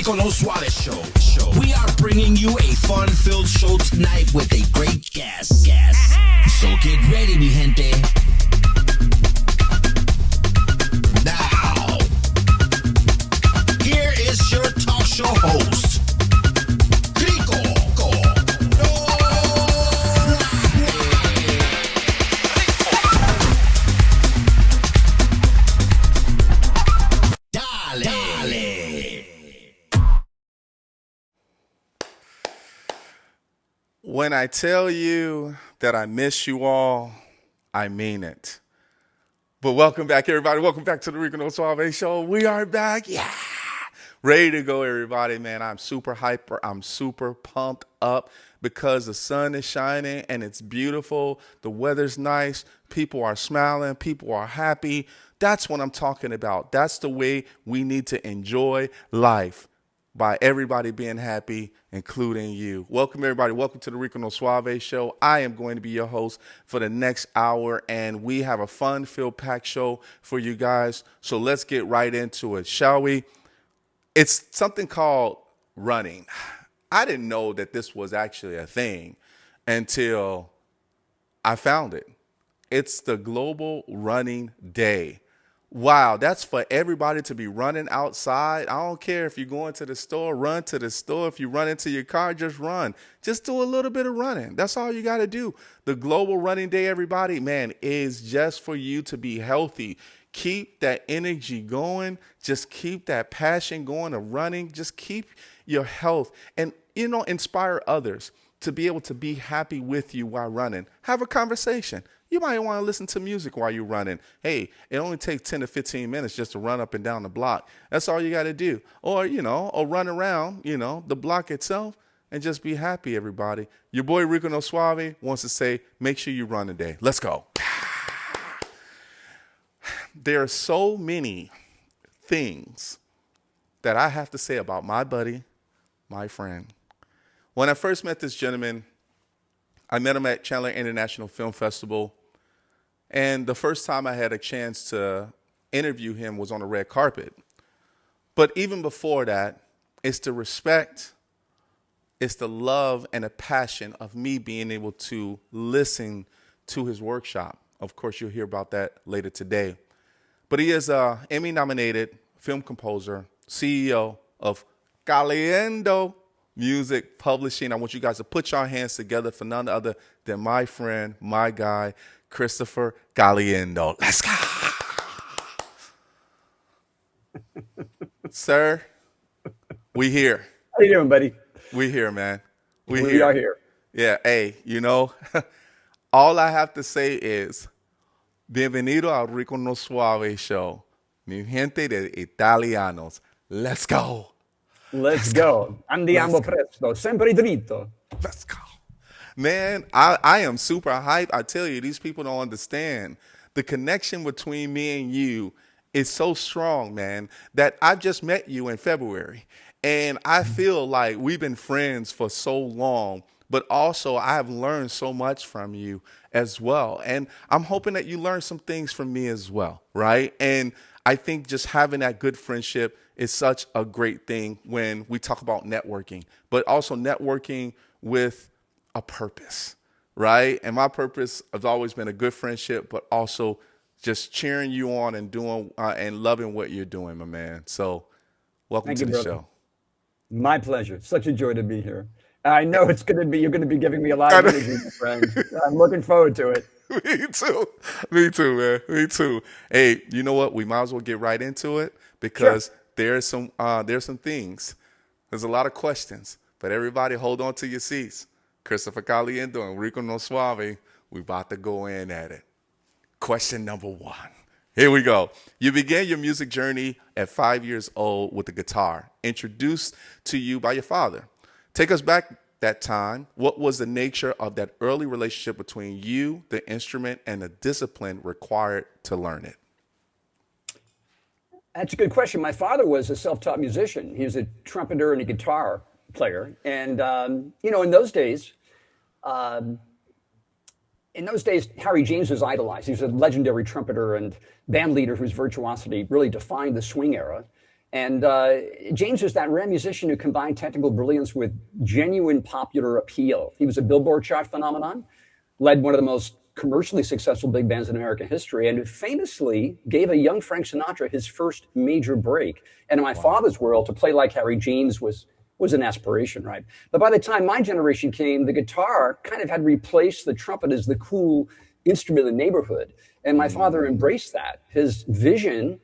Rico Suave Show. We are bringing you a fun-filled show tonight with a great guest. So get ready, mi gente. Now, here is your talk show host, Rico. When I tell you that I miss you all, I mean it. But welcome back, everybody. Welcome back to the Rico Suave Show. We are back. Yeah. Ready to go, everybody, man. I'm super hyper. I'm super pumped up because the sun is shining and it's beautiful. The weather's nice. People are smiling. People are happy. That's what I'm talking about. That's the way we need to enjoy life, by everybody being happy, including you. Welcome, everybody. Welcome to the Rico Suave Show. I am going to be your host for the next hour, and we have a fun-filled packed show for you guys. So let's get right into it, shall we? It's something called running. I didn't know that this was actually a thing until I found it. It's the Global Running Day. Wow, that's for everybody to be running outside. I don't care if you're going to the store, run to the store. If you run into your car, just run. Just do a little bit of running. That's all you got to do. The Global Running Day, everybody, man, is just for you to be healthy. Keep that energy going. Just keep that passion going of running. Just keep your health and, inspire others to be able to be happy with you while running. Have a conversation. You might want to listen to music while you're running. Hey, it only takes 10 to 15 minutes just to run up and down the block. That's all you got to do. Or, or run around, the block itself and just be happy, everybody. Your boy Rico Suave wants to say, make sure you run today. Let's go. There are so many things that I have to say about my buddy, my friend. When I first met this gentleman, I met him at Caliendo International Film Festival, and the first time I had a chance to interview him was on the red carpet. But even before that, it's the respect, it's the love and the passion of me being able to listen to his workshop. Of course, you'll hear about that later today. But he is an Emmy-nominated film composer, CEO of Caliendo Music Publishing. I want you guys to put your hands together for none other than my friend, my guy, Christopher Caliendo. Let's go. Sir, we here. How you doing, buddy? We here, man. We are here. Yeah, hey, all I have to say is, bienvenido al Rico No Suave Show. Mi gente de italianos. Let's go. Let's go. Andiamo presto. Sempre dritto. Let's go. Man, I am super hyped. I tell you, these people don't understand. The connection between me and you is so strong, man, that I just met you in February. And I feel like we've been friends for so long, but also I have learned so much from you as well. And I'm hoping that you learn some things from me as well, right? And I think just having that good friendship is such a great thing when we talk about networking, but also networking with a purpose, right? And my purpose has always been a good friendship, but also just cheering you on and doing and loving what you're doing, my man. So welcome to the show. My pleasure. Such a joy to be here. I know you're going to be giving me a lot of energy, my friend. I'm looking forward to it. Me too, man. Me too. Hey, you know what? We might as well get right into it because there's some things. There's a lot of questions, but everybody hold on to your seats. Christopher Caliendo and Rico No Suave, we about to go in at it. Question number 1. Here we go. You began your music journey at 5 years old with the guitar, introduced to you by your father. Take us back that time. What was the nature of that early relationship between you, the instrument, and the discipline required to learn it? That's a good question. My father was a self-taught musician. He was a trumpeter and a guitar player. And, in those days, Harry James was idolized. He was a legendary trumpeter and band leader whose virtuosity really defined the swing era. And James was that rare musician who combined technical brilliance with genuine popular appeal. He was a Billboard chart phenomenon, led one of the most commercially successful big bands in American history, and famously gave a young Frank Sinatra his first major break. And in my father's world, to play like Harry James was an aspiration, right? But by the time my generation came, the guitar kind of had replaced the trumpet as the cool instrument in the neighborhood. And my father embraced that. His vision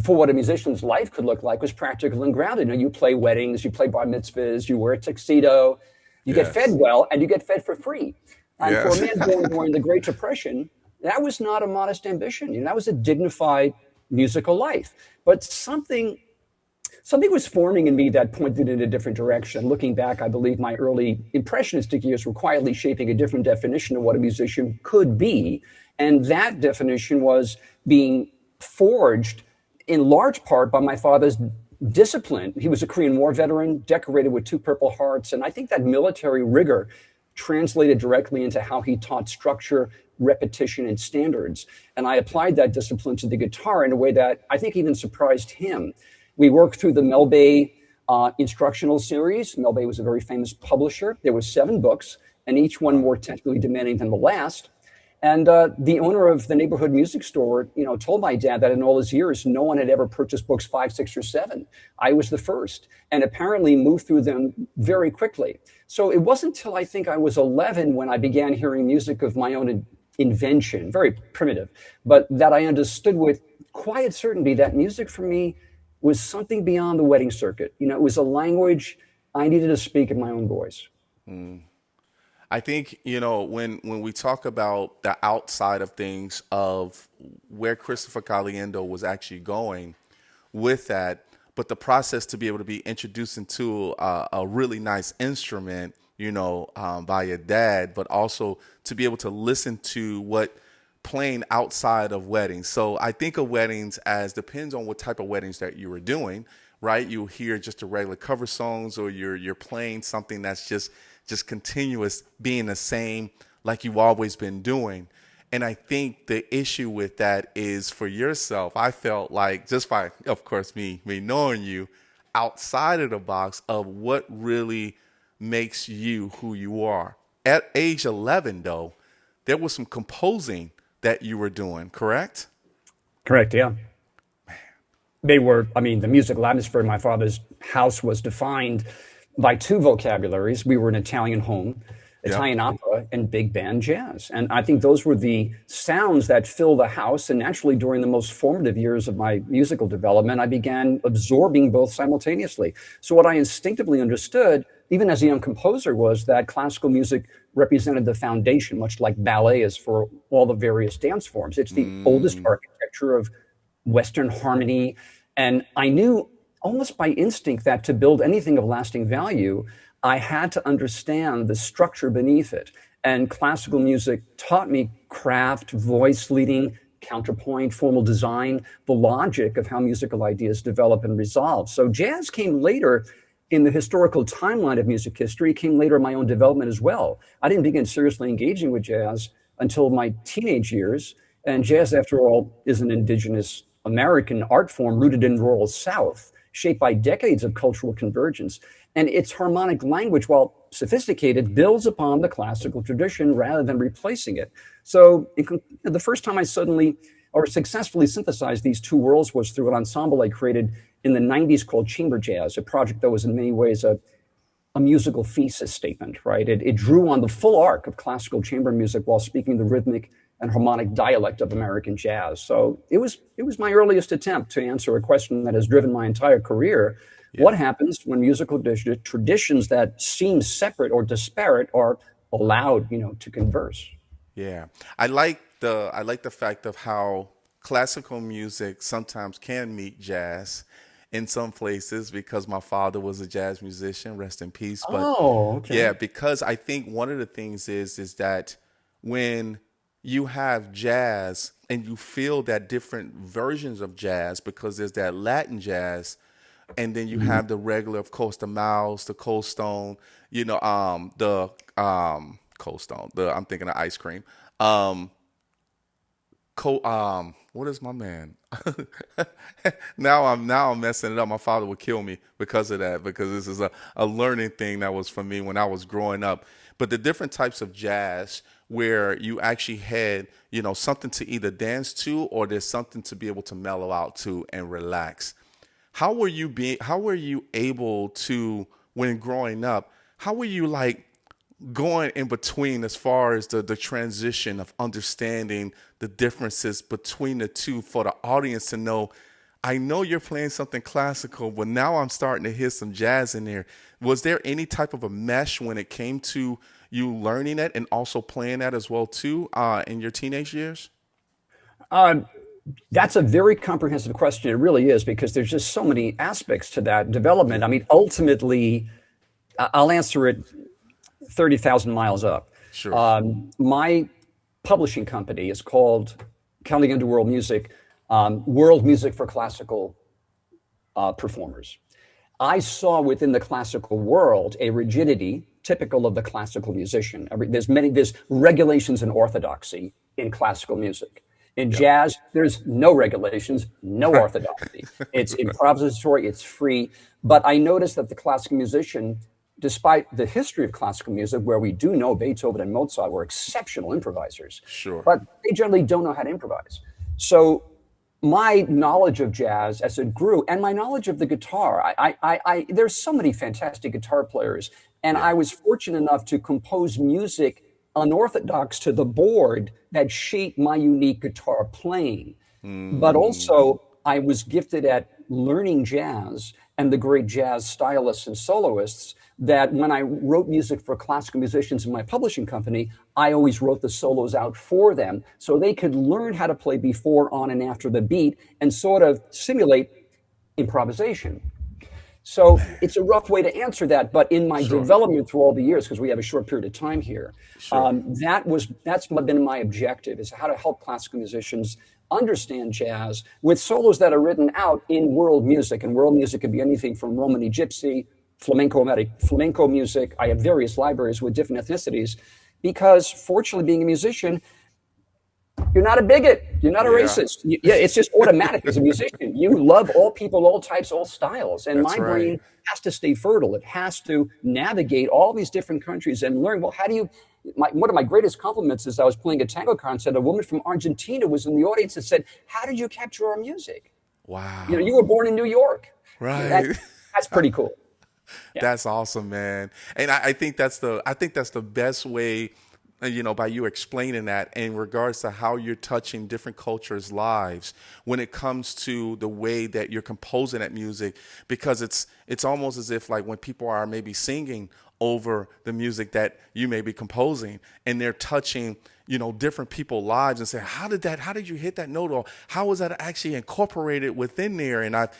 for what a musician's life could look like was practical and grounded. You know, you play weddings, you play bar mitzvahs, you wear a tuxedo, you get fed well, and you get fed for free. And for a man born during the Great Depression, that was not a modest ambition. You know, that was a dignified musical life. But something was forming in me that pointed in a different direction. Looking back, I believe my early impressionistic years were quietly shaping a different definition of what a musician could be. And that definition was being forged in large part by my father's discipline. He was a Korean War veteran, decorated with 2 Purple Hearts. And I think that military rigor translated directly into how he taught structure, repetition, and standards. And I applied that discipline to the guitar in a way that I think even surprised him. We worked through the Mel Bay instructional series. Mel Bay was a very famous publisher. There were 7 books, and each one more technically demanding than the last. And the owner of the neighborhood music store, you know, told my dad that in all his years, no one had ever purchased books 5, 6, or 7. I was the first, and apparently moved through them very quickly. So it wasn't until I think I was 11 when I began hearing music of my own invention, very primitive, but that I understood with quiet certainty that music for me was something beyond the wedding circuit. You know, it was a language I needed to speak in my own voice. I think, you know, when we talk about the outside of things of where Christopher Caliendo was actually going with that, but the process to be able to be introduced into a really nice instrument, you know, by your dad, but also to be able to listen to what playing outside of weddings. So I think of weddings as depends on what type of weddings that you were doing, right? You hear just a regular cover songs, or you're playing something that's just continuous, being the same like you've always been doing. And I think the issue with that is for yourself, I felt like just by, of course, me knowing you, outside of the box of what really makes you who you are. At age 11, though, there was some composing that you were doing, correct? Correct, yeah. They were, I mean, the musical atmosphere in my father's house was defined by 2 vocabularies. We were an Italian home, Italian opera, and big band jazz. And I think those were the sounds that fill the house. And naturally, during the most formative years of my musical development, I began absorbing both simultaneously. So what I instinctively understood, even as a young composer, was that classical music represented the foundation, much like ballet is for all the various dance forms. It's the oldest architecture of Western harmony. And I knew almost by instinct that to build anything of lasting value, I had to understand the structure beneath it. And classical music taught me craft, voice leading, counterpoint, formal design, the logic of how musical ideas develop and resolve. So jazz came later in the historical timeline of music history, came later in my own development as well. I didn't begin seriously engaging with jazz until my teenage years. And jazz, after all, is an indigenous American art form rooted in rural South, shaped by decades of cultural convergence. And its harmonic language, while sophisticated, builds upon the classical tradition rather than replacing it. So the first time I suddenly or successfully synthesized these 2 worlds was through an ensemble I created in the 90s called Chamber Jazz, a project that was in many ways a musical thesis statement, right? It drew on the full arc of classical chamber music while speaking the rhythmic and harmonic dialect of American jazz. So it was my earliest attempt to answer a question that has driven my entire career. Yeah. What happens when musical traditions that seem separate or disparate are allowed, you know, to converse? Yeah, I like the fact of how classical music sometimes can meet jazz in some places, because my father was a jazz musician, rest in peace. But okay. Yeah, because I think one of the things is that when you have jazz and you feel that different versions of jazz, because there's that Latin jazz, and then you have the regular, of course, the Miles, the Cold Stone, you know, the Cold Stone, I'm thinking of ice cream. what is my man? Now I'm messing it up. My father would kill me because of that, because this is a learning thing that was for me when I was growing up. But the different types of jazz where you actually had, something to either dance to, or there's something to be able to mellow out to and relax. How were you able to, when growing up, how were you like going in between as far as the transition of understanding the differences between the two for the audience to know, I know you're playing something classical, but now I'm starting to hear some jazz in there. Was there any type of a mesh when it came to you learning it and also playing that as well too in your teenage years? That's a very comprehensive question. It really is, because there's just so many aspects to that development. I mean, ultimately, I'll answer it 30,000 miles up. Sure. My publishing company is called Caliendo World Music for Classical Performers. I saw within the classical world a rigidity typical of the classical musician. There's regulations and orthodoxy in classical music. In jazz, there's no regulations, no orthodoxy. It's improvisatory, it's free. But I noticed that the classical musician, despite the history of classical music, where we do know Beethoven and Mozart were exceptional improvisers, Sure. but they generally don't know how to improvise. So my knowledge of jazz as it grew, and my knowledge of the guitar, there's so many fantastic guitar players, and I was fortunate enough to compose music unorthodox to the board that shaped my unique guitar playing. But also, I was gifted at learning jazz and the great jazz stylists and soloists, that when I wrote music for classical musicians in my publishing company, I always wrote the solos out for them so they could learn how to play before, on, and after the beat and sort of simulate improvisation. So it's a rough way to answer that, but in my development through all the years, because we have a short period of time here, that's been my objective, is how to help classical musicians understand jazz with solos that are written out in world music. And world music could be anything from Romany Gypsy, flamenco music. I have various libraries with different ethnicities, because fortunately, being a musician, you're not a bigot. You're not a racist. It's just automatic as a musician. You love all people, all types, all styles. And my brain has to stay fertile. It has to navigate all these different countries and learn, well, how do you... one of my greatest compliments is I was playing a tango concert. A woman from Argentina was in the audience and said, how did you capture our music? Wow. You were born in New York. Right. That's pretty cool. Yeah. That's awesome, man. And I think that's the best way, by you explaining that in regards to how you're touching different cultures' lives when it comes to the way that you're composing that music, because it's almost as if like when people are maybe singing over the music that you may be composing and they're touching, different people's lives and say, how did you hit that note? Or how was that actually incorporated within there? And I've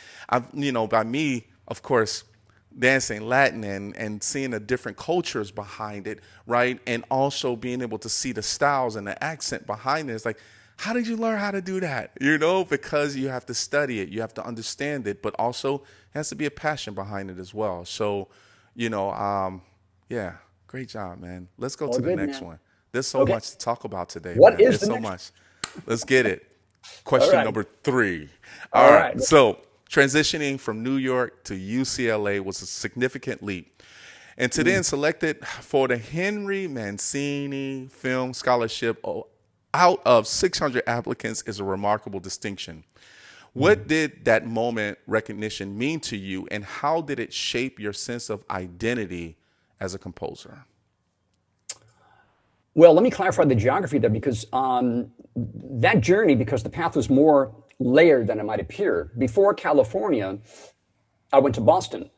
by me, of course, dancing Latin and seeing the different cultures behind it, right? And also being able to see the styles and the accent behind it. It's like, how did you learn how to do that? Because you have to study it, you have to understand it, but also it has to be a passion behind it as well. So, great job, man. Let's go to the next one. There's so much to talk about today. What man. is There's the so next? much. Let's get it. Question number 3. All right. So transitioning from New York to UCLA was a significant leap. And to then selected for the Henry Mancini Film Scholarship out of 600 applicants is a remarkable distinction. What did that moment recognition mean to you, and how did it shape your sense of identity as a composer? Well, let me clarify the geography there, because that journey, because the path was more layered than it might appear. Before California, I went to Boston,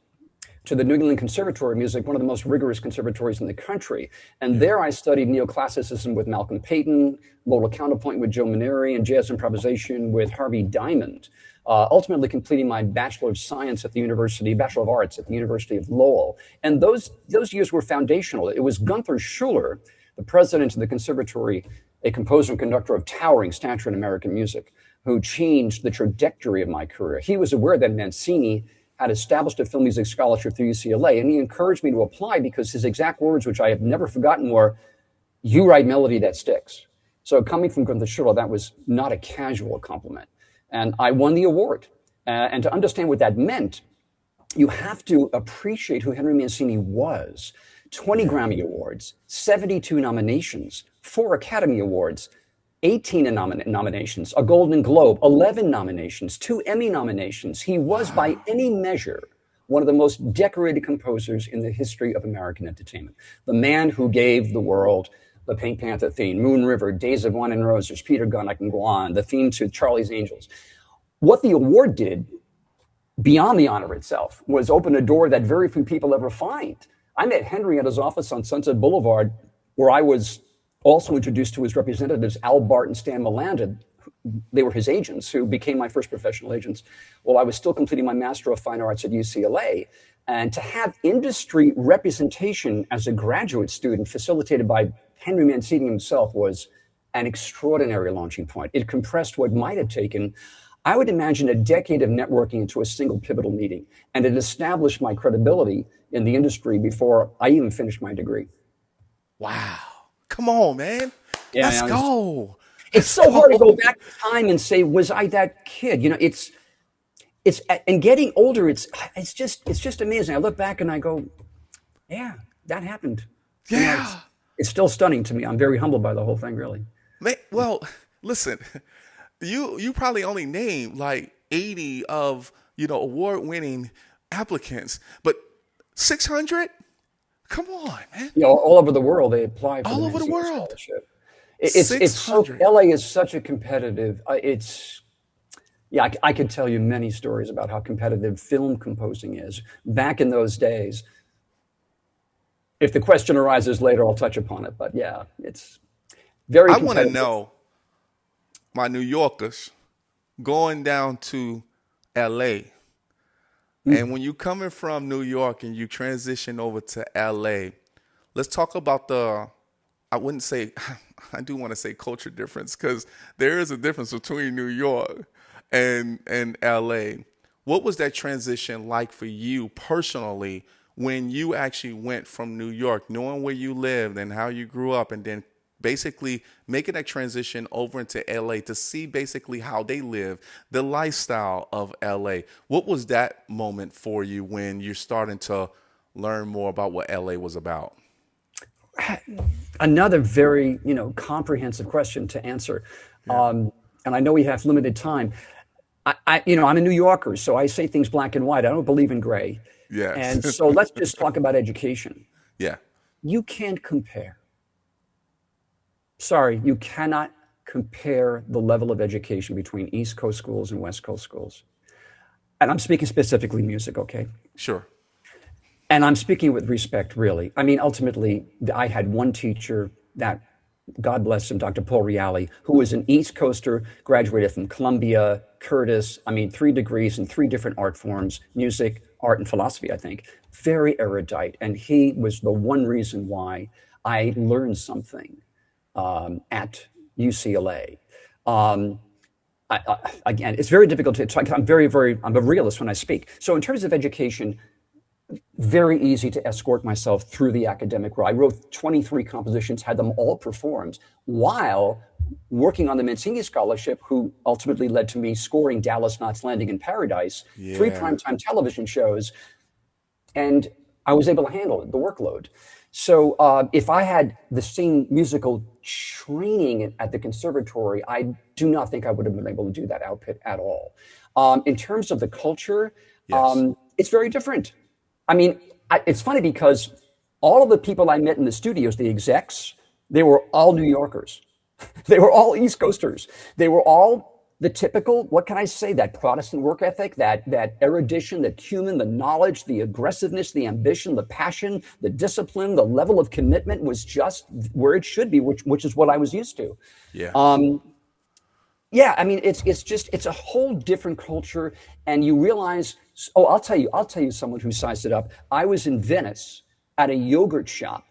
to the New England Conservatory of Music, one of the most rigorous conservatories in the country. And there I studied neoclassicism with Malcolm Payton, modal counterpoint with Joe Maneri, and jazz improvisation with Harvey Diamond, ultimately completing my Bachelor of Arts at the University of Lowell. And those years were foundational. It was Gunther Schuller, the president of the conservatory, a composer and conductor of towering stature in American music, who changed the trajectory of my career. He was aware that Mancini had established a film music scholarship through UCLA, and he encouraged me to apply because his exact words, which I have never forgotten, were, "You write melody that sticks." So coming from Gunther Schuller, that was not a casual compliment. And I won the award. And to understand what that meant, you have to appreciate who Henry Mancini was. 20 Grammy Awards, 72 nominations, 4 Academy Awards, 18 nominations, a Golden Globe, 11 nominations, 2 Emmy nominations. He was, by any measure, one of the most decorated composers in the history of American entertainment. The man who gave the world the Pink Panther theme, Moon River, Days of Wine and Roses, Peter Gunn, I can go on, the theme to Charlie's Angels. What the award did, beyond the honor itself, was open a door that very few people ever find. I met Henry at his office on Sunset Boulevard, where I was also introduced to his representatives, Al Bart and Stan Milanda. They were his agents, who became my first professional agents while I was still completing my Master of Fine Arts at UCLA. And to have industry representation as a graduate student facilitated by Henry Mancini himself was an extraordinary launching point. It compressed what might have taken, I would imagine, a decade of networking into a single pivotal meeting. And it established my credibility in the industry before I even finished my degree. Wow. Come on, man. Yeah, Let's go. It's so hard to go back in time and say, was I that kid? You know, it's and getting older, it's just amazing. I look back and I go, yeah, that happened. Yeah. You know, it's still stunning to me. I'm very humbled by the whole thing, really. Man, well, listen, you probably only named like 80 of, award-winning applicants, but 600? Come on, man. You know, all over the world, they apply for all the over the Mancini world. Scholarship. It's so, LA is such a competitive, I could tell you many stories about how competitive film composing is. Back in those days, if the question arises later, I'll touch upon it. But yeah, it's very competitive. I want to know, my New Yorkers, going down to LA, and when you're coming from New York and you transition over to LA, let's talk about I do want to say culture difference, because there is a difference between New York and LA. What was that transition like for you personally when you actually went from New York, knowing where you lived and how you grew up, and then basically making that transition over into LA to see basically how they live, the lifestyle of LA? What was that moment for you when you're starting to learn more about what LA was about? Another very, comprehensive question to answer. Yeah. And I know we have limited time. I'm a New Yorker, so I say things black and white. I don't believe in gray. Yes. And so let's just talk about education. Yeah. You can't compare. Sorry, you cannot compare the level of education between East Coast schools and West Coast schools. And I'm speaking specifically music, okay? Sure. And I'm speaking with respect, really. I mean, ultimately, I had one teacher that, God bless him, Dr. Paul Reale, who was an East Coaster, graduated from Columbia, Curtis, 3 degrees in 3 different art forms, music, art, and philosophy, I think. Very erudite. And he was the one reason why I learned something at UCLA. Again, it's very difficult to talk. I'm a realist when I speak. So in terms of education, very easy to escort myself through the academic road. I wrote 23 compositions, had them all performed while working on the Mancini Scholarship, who ultimately led to me scoring Dallas Knots Landing in Paradise, 3 primetime television shows, and I was able to handle it, the workload. So if I had the same musical training at the conservatory, I do not think I would have been able to do that output at all. In terms of the culture, it's very different. I mean, it's funny because all of the people I met in the studios, the execs, they were all New Yorkers. They were all East Coasters. They were all the typical, what can I say, that Protestant work ethic, that erudition, the cumin, the knowledge, the aggressiveness, the ambition, the passion, the discipline, the level of commitment was just where it should be, which is what I was used to. Yeah. It's a whole different culture, and you realize, I'll tell you someone who sized it up. I was in Venice at a yogurt shop,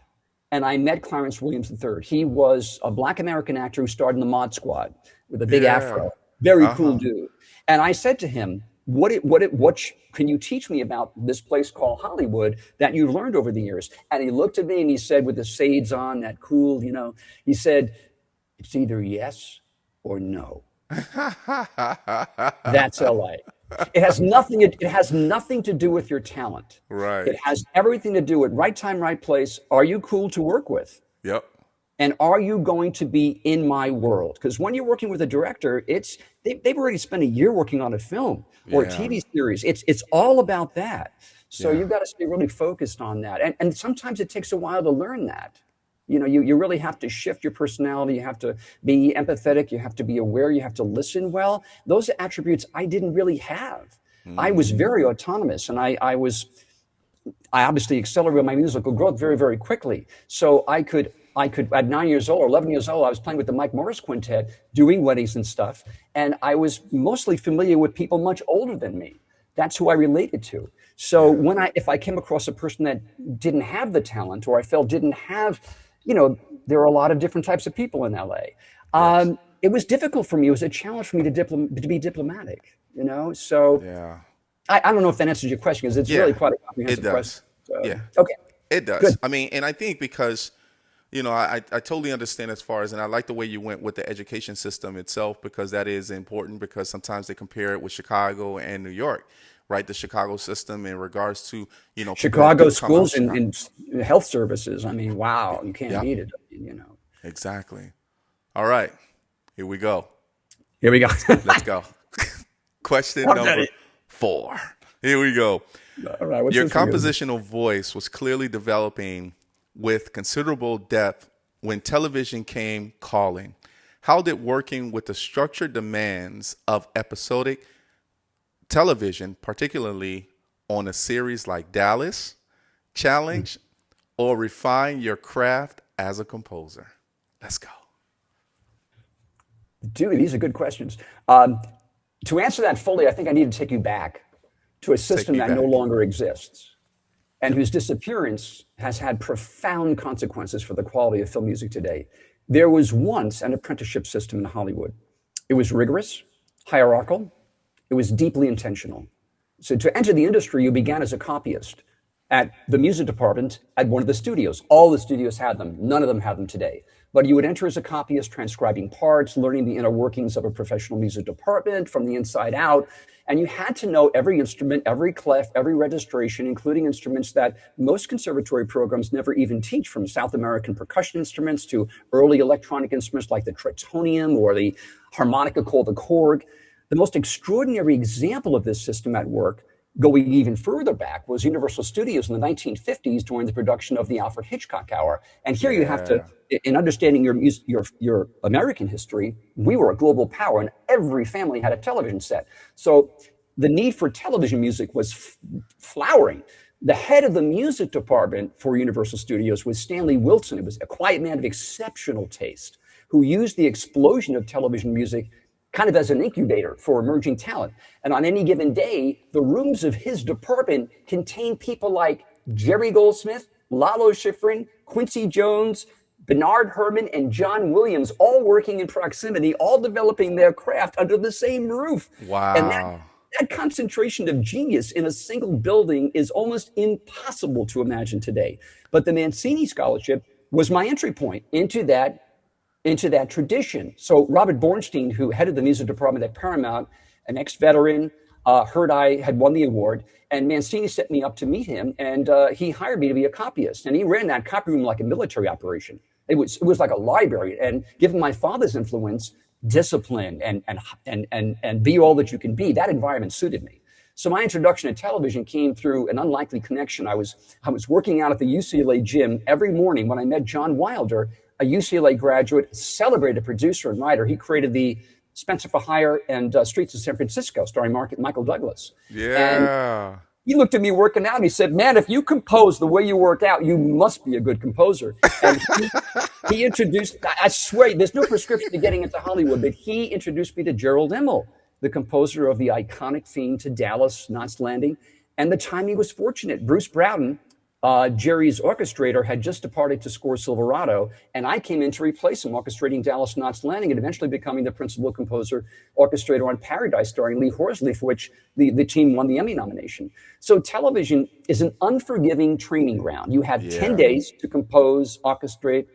and I met Clarence Williams III. He was a Black American actor who starred in the Mod Squad with a big afro. Very cool dude. And I said to him, what can you teach me about this place called Hollywood that you've learned over the years? And he looked at me and he said, with the shades on, that cool, he said, It's either yes or no. That's LA. It has nothing to do with your talent. Right. It has everything to do with right time, right place. Are you cool to work with? Yep. And are you going to be in my world? Because when you're working with a director, they've already spent a year working on a film or a TV series. It's all about that. So you've got to stay really focused on that. And sometimes it takes a while to learn that. You really have to shift your personality. You have to be empathetic. You have to be aware. You have to listen well. Those attributes I didn't really have. I was very autonomous, and I obviously accelerated my musical growth very, very quickly. So I could at 9 years old or 11 years old, I was playing with the Mike Morris Quintet, doing weddings and stuff. And I was mostly familiar with people much older than me. That's who I related to. So if I came across a person that didn't have the talent, or I felt didn't have, there are a lot of different types of people in LA. It was difficult for me. It was a challenge for me to be diplomatic, So I don't know if that answers your question, because it's really quite a comprehensive question. So, okay. It does. Good. I mean, and I think because, I totally understand as far as, and I like the way you went with the education system itself, because that is important, because sometimes they compare it with Chicago and New York, right? The Chicago system in regards to, Chicago schools and health services. I mean, wow, you can't beat it, Exactly. All right, here we go. Here we go. Let's go. Question number 4. Here we go. All right, your compositional voice was clearly developing with considerable depth when television came calling. How did working with the structured demands of episodic television, particularly on a series like Dallas, challenge or refine your craft as a composer? Let's go. Dude, these are good questions. To answer that fully, I think I need to take you back to a system that no longer exists, and whose disappearance has had profound consequences for the quality of film music today. There was once an apprenticeship system in Hollywood. It was rigorous, hierarchical, it was deeply intentional. So to enter the industry, you began as a copyist at the music department at one of the studios. All the studios had them. None of them have them today. But you would enter as a copyist, transcribing parts, learning the inner workings of a professional music department from the inside out. And you had to know every instrument, every clef, every registration, including instruments that most conservatory programs never even teach, from South American percussion instruments to early electronic instruments like the tritonium or the harmonica called the korg. The most extraordinary example of this system at work, going even further back, was Universal Studios in the 1950s during the production of the Alfred Hitchcock Hour. And here you have to, in understanding your American history, we were a global power, and every family had a television set. So the need for television music was flowering. The head of the music department for Universal Studios was Stanley Wilson. It was a quiet man of exceptional taste who used the explosion of television music kind of as an incubator for emerging talent. And on any given day, the rooms of his department contained people like Jerry Goldsmith, Lalo Schifrin, Quincy Jones, Bernard Herrmann, and John Williams, all working in proximity, all developing their craft under the same roof. Wow. And that concentration of genius in a single building is almost impossible to imagine today. But the Mancini Scholarship was my entry point into that tradition. So Robert Bornstein, who headed the music department at Paramount, an ex-veteran, heard I had won the award, and Mancini set me up to meet him, and he hired me to be a copyist. And he ran that copy room like a military operation. It was like a library. And given my father's influence, discipline, and be all that you can be, that environment suited me. So my introduction to television came through an unlikely connection. I was working out at the UCLA gym every morning when I met John Wilder, a UCLA graduate, celebrated producer and writer. He created the Spencer for Hire and Streets of San Francisco, starring Michael Douglas. Yeah. And he looked at me working out and he said, "Man, if you compose the way you work out, you must be a good composer." And he introduced, I swear, there's no prescription to getting into Hollywood, but he introduced me to Gerald Immel, the composer of the iconic theme to Dallas, Knots Landing. And the timing was fortunate. Bruce Broughton, Jerry's orchestrator, had just departed to score Silverado, and I came in to replace him, orchestrating Dallas Knots Landing and eventually becoming the principal composer orchestrator on Paradise, starring Lee Horsley, for which the team won the Emmy nomination. So television is an unforgiving training ground. You have 10 days to compose, orchestrate,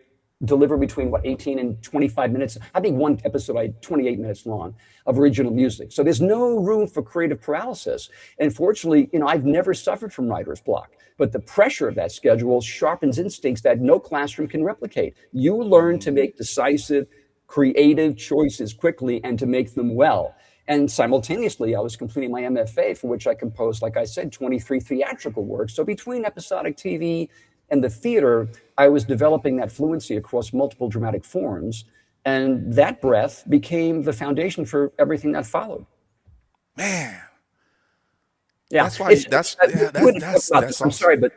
deliver between 18 and 25 minutes. I think one episode I 28 minutes long of original music. So there's no room for creative paralysis. And fortunately, I've never suffered from writer's block, but the pressure of that schedule sharpens instincts that no classroom can replicate. You learn to make decisive, creative choices quickly and to make them well. And simultaneously, I was completing my MFA, for which I composed, like I said, 23 theatrical works. So between episodic TV and the theater, I was developing that fluency across multiple dramatic forms. And that breadth became the foundation for everything that followed. Man. Yeah, that's why. That's I'm awesome. sorry, but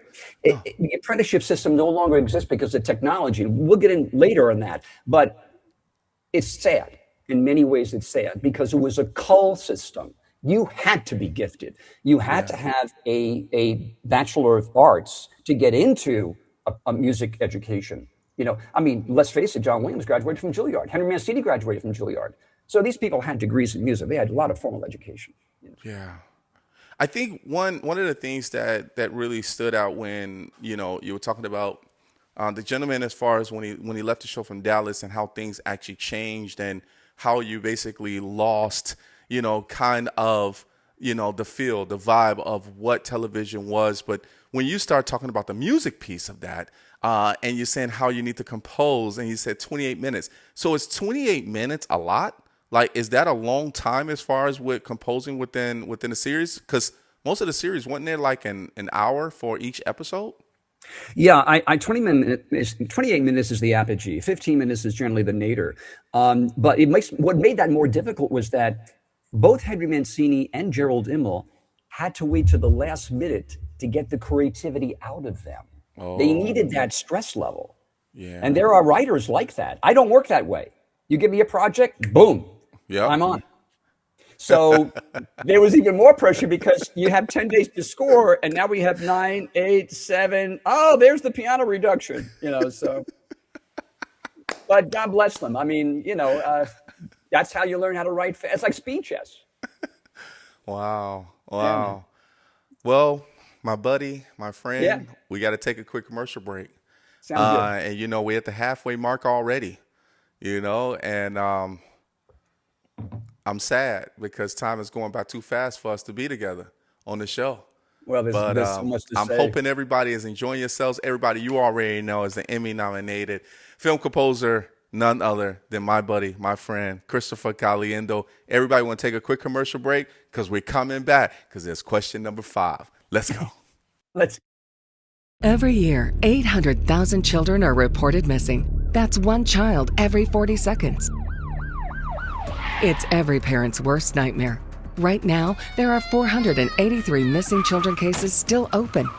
the apprenticeship system no longer exists because of technology. We'll get in later on that, but it's sad. In many ways, it's sad because it was a cull system. You had to be gifted. You had to have a Bachelor of Arts to get into a music education. Let's face it, John Williams graduated from Juilliard. Henry Mancini graduated from Juilliard. So these people had degrees in music. They had a lot of formal education. Yeah. I think one of the things that really stood out when, you were talking about the gentleman as far as when he left the show from Dallas and how things actually changed and how you basically lost, kind of, the feel, the vibe of what television was. But when you start talking about the music piece of that, and you're saying how you need to compose, and you said 28 minutes. So is 28 minutes a lot? Like, is that a long time as far as with composing within a series? Because most of the series, wasn't there like an hour for each episode? Yeah, 28 minutes is the apogee. 15 minutes is generally the nadir. But what made that more difficult was that both Henry Mancini and Gerald Immel had to wait to the last minute to get the creativity out of them. Oh. They needed that stress level. Yeah. And there are writers like that. I don't work that way. You give me a project, boom, I'm on. So there was even more pressure because you have 10 days to score, and now we have 9, 8, 7. Oh, there's the piano reduction, so. But God bless them. I mean, that's how you learn how to write. It's like speed chess. Wow. Yeah. Well, my buddy, my friend, we got to take a quick commercial break. Sounds good. And, we're at the halfway mark already, and I'm sad because time is going by too fast for us to be together on the show. Well, there's so much to say. I'm hoping everybody is enjoying yourselves. Everybody you already know is the Emmy-nominated film composer, none other than my buddy, my friend, Christopher Caliendo. Everybody want to take a quick commercial break because we're coming back because there's question number 5. Let's go. Every year, 800,000 children are reported missing. That's one child every 40 seconds. It's every parent's worst nightmare. Right now, there are 483 missing children cases still open.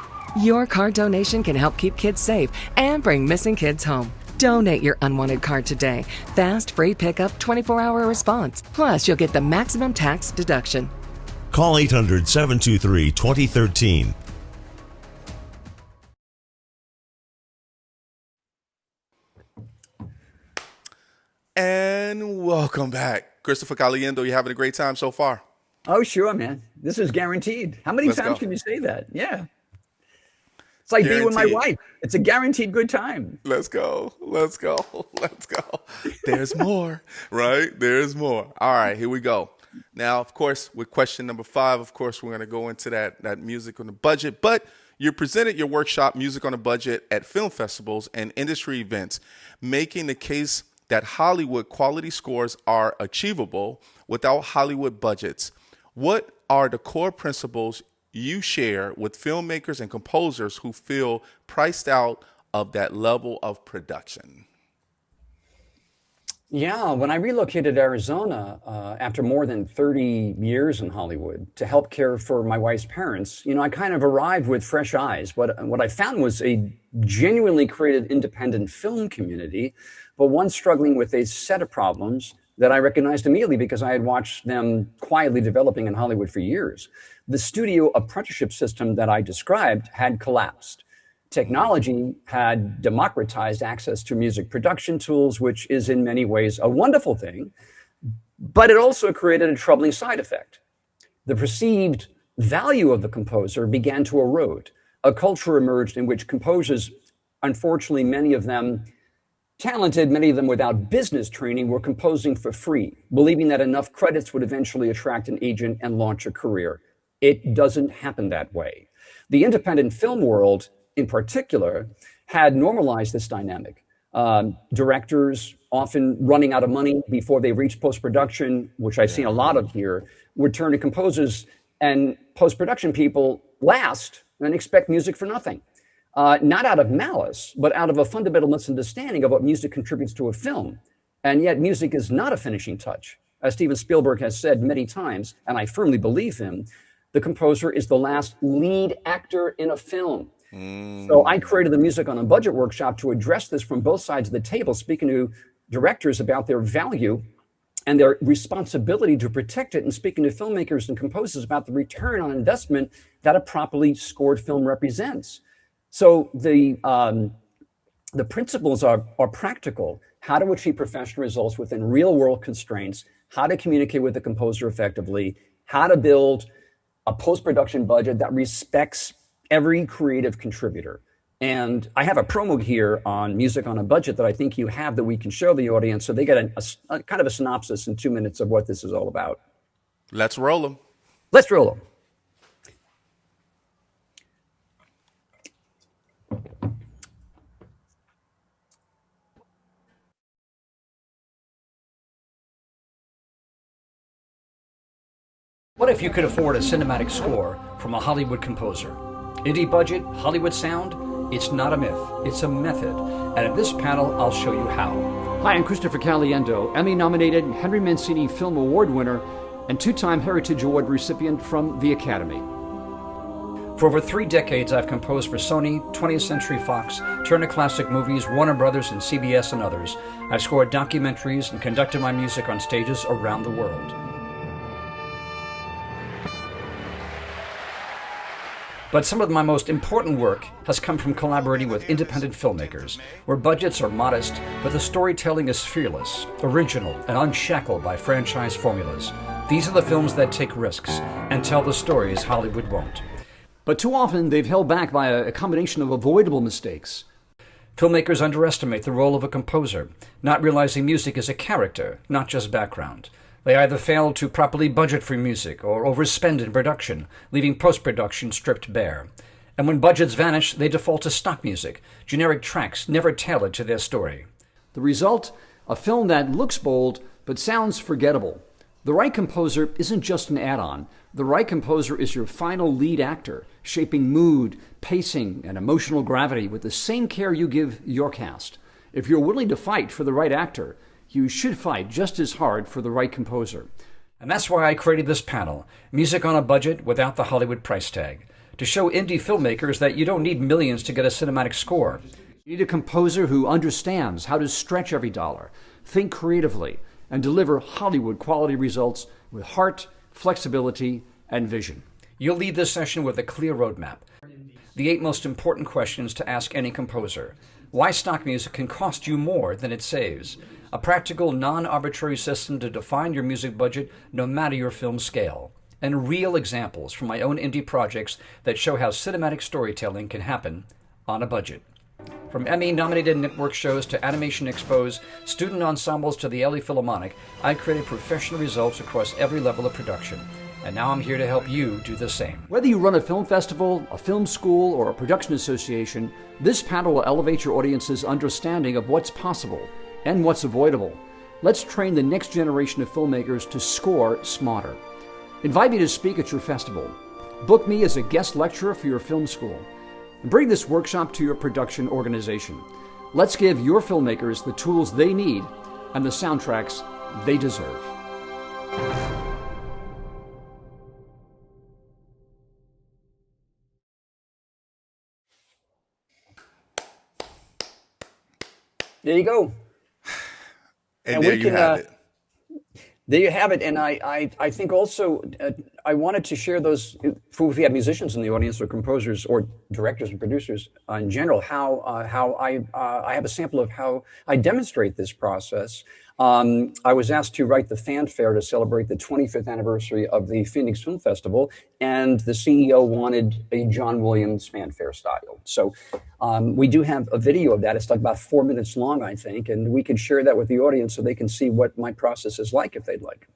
Your card donation can help keep kids safe and bring missing kids home. Donate your unwanted card today. Fast, free pickup, 24-hour response. Plus, you'll get the maximum tax deduction. Call 800-723-2013. And welcome back. Christopher Caliendo, you having a great time so far? Oh, sure, man. This is guaranteed. How many times can you say that? Yeah. It's like being with my wife. It's a guaranteed good time. Let's go. There's more, right? There's more. All right, here we go. Now, of course, with question number 5, of course, we're going to go into that music on a budget. But you presented your workshop, Music on a Budget, at film festivals and industry events, making the case that Hollywood quality scores are achievable without Hollywood budgets. What are the core principles you share with filmmakers and composers who feel priced out of that level of production? Yeah, when I relocated to Arizona after more than 30 years in Hollywood to help care for my wife's parents, I kind of arrived with fresh eyes. What I found was a genuinely creative independent film community, but one struggling with a set of problems that I recognized immediately because I had watched them quietly developing in Hollywood for years. The studio apprenticeship system that I described had collapsed. Technology had democratized access to music production tools, which is in many ways a wonderful thing, but it also created a troubling side effect. The perceived value of the composer began to erode. A culture emerged in which composers, unfortunately, many of them talented, many of them without business training, were composing for free, believing that enough credits would eventually attract an agent and launch a career. It doesn't happen that way. The independent film world, in particular, had normalized this dynamic. Directors often running out of money before they reach post-production, which I've seen a lot of here, would turn to composers, and post-production people last and expect music for nothing. Not out of malice, but out of a fundamental misunderstanding of what music contributes to a film. And yet music is not a finishing touch. As Steven Spielberg has said many times, and I firmly believe him, the composer is the last lead actor in a film. So I created the Music on a Budget workshop to address this from both sides of the table, speaking to directors about their value and their responsibility to protect it, and speaking to filmmakers and composers about the return on investment that a properly scored film represents. So the principles are practical: how to achieve professional results within real world constraints, how to communicate with the composer effectively, how to build a post-production budget that respects every creative contributor. And I have a promo here on Music on a Budget that I think you have that we can show the audience, so they get a kind of a synopsis in 2 minutes of what this is all about. Let's roll them. Let's roll them. What if you could afford a cinematic score from a Hollywood composer? Indie budget, Hollywood sound? It's not a myth, it's a method. And at this panel, I'll show you how. Hi, I'm Christopher Caliendo, Emmy-nominated Henry Mancini Film Award winner and two-time Heritage Award recipient from the Academy. For over 3 decades, I've composed for Sony, 20th Century Fox, Turner Classic Movies, Warner Brothers, and CBS, and others. I've scored documentaries and conducted my music on stages around the world. But some of my most important work has come from collaborating with independent filmmakers, where budgets are modest, but the storytelling is fearless, original, and unshackled by franchise formulas. These are the films that take risks and tell the stories Hollywood won't. But too often, they've held back by a combination of avoidable mistakes. Filmmakers underestimate the role of a composer, not realizing music is a character, not just background. They either fail to properly budget for music or overspend in production, leaving post-production stripped bare. And when budgets vanish, they default to stock music, generic tracks never tailored to their story. The result? A film that looks bold, but sounds forgettable. The right composer isn't just an add-on. The right composer is your final lead actor, shaping mood, pacing, and emotional gravity with the same care you give your cast. If you're willing to fight for the right actor, you should fight just as hard for the right composer. And that's why I created this panel, Music on a Budget Without the Hollywood Price Tag, to show indie filmmakers that you don't need millions to get a cinematic score. You need a composer who understands how to stretch every dollar, think creatively, and deliver Hollywood quality results with heart, flexibility, and vision. You'll leave this session with a clear roadmap. The 8 most important questions to ask any composer. Why stock music can cost you more than it saves. A practical, non-arbitrary system to define your music budget no matter your film scale. And real examples from my own indie projects that show how cinematic storytelling can happen on a budget. From Emmy-nominated network shows to animation expos, student ensembles to the LA Philharmonic, I created professional results across every level of production. And now I'm here to help you do the same. Whether you run a film festival, a film school, or a production association, this panel will elevate your audience's understanding of what's possible and what's avoidable. Let's train the next generation of filmmakers to score smarter. Invite me to speak at your festival. Book me as a guest lecturer for your film school. And bring this workshop to your production organization. Let's give your filmmakers the tools they need and the soundtracks they deserve. There you go. And there you have it. There you have it. And I think also, I wanted to share those, if we have musicians in the audience or composers or directors and producers in general, how I have a sample of how I demonstrate this process. I was asked to write the fanfare to celebrate the 25th anniversary of the Phoenix Film Festival, and the CEO wanted a John Williams fanfare style. So we do have a video of that. It's like about 4 minutes long, I think, and we could share that with the audience so they can see what my process is like if they'd like.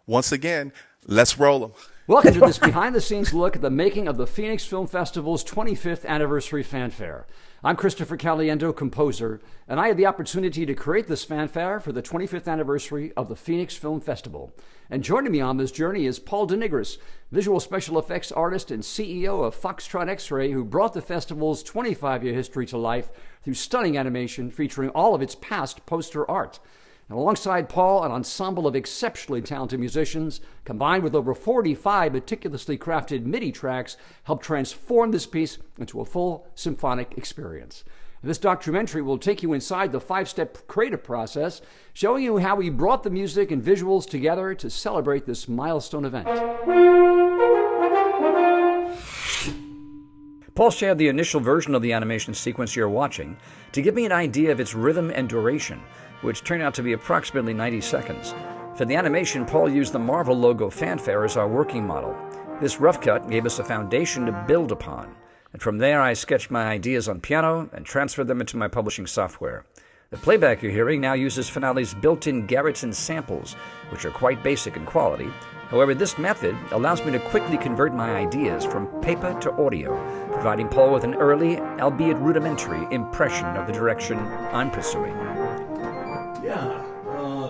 Once again, let's roll them. Welcome to this behind-the-scenes look at the making of the Phoenix Film Festival's 25th anniversary fanfare. I'm Christopher Caliendo, composer, and I had the opportunity to create this fanfare for the 25th anniversary of the Phoenix Film Festival. And joining me on this journey is Paul Denigris, visual special effects artist and CEO of Foxtrot X-Ray, who brought the festival's 25-year history to life through stunning animation featuring all of its past poster art. And alongside Paul, an ensemble of exceptionally talented musicians, combined with over 45 meticulously crafted MIDI tracks, helped transform this piece into a full symphonic experience. And this documentary will take you inside the 5-step creative process, showing you how we brought the music and visuals together to celebrate this milestone event. Paul shared the initial version of the animation sequence you're watching to give me an idea of its rhythm and duration, which turned out to be approximately 90 seconds. For the animation, Paul used the Marvel logo fanfare as our working model. This rough cut gave us a foundation to build upon, and from there I sketched my ideas on piano and transferred them into my publishing software. The playback you're hearing now uses Finale's built-in Garrison samples, which are quite basic in quality. However, this method allows me to quickly convert my ideas from paper to audio, providing Paul with an early, albeit rudimentary, impression of the direction I'm pursuing. Yeah,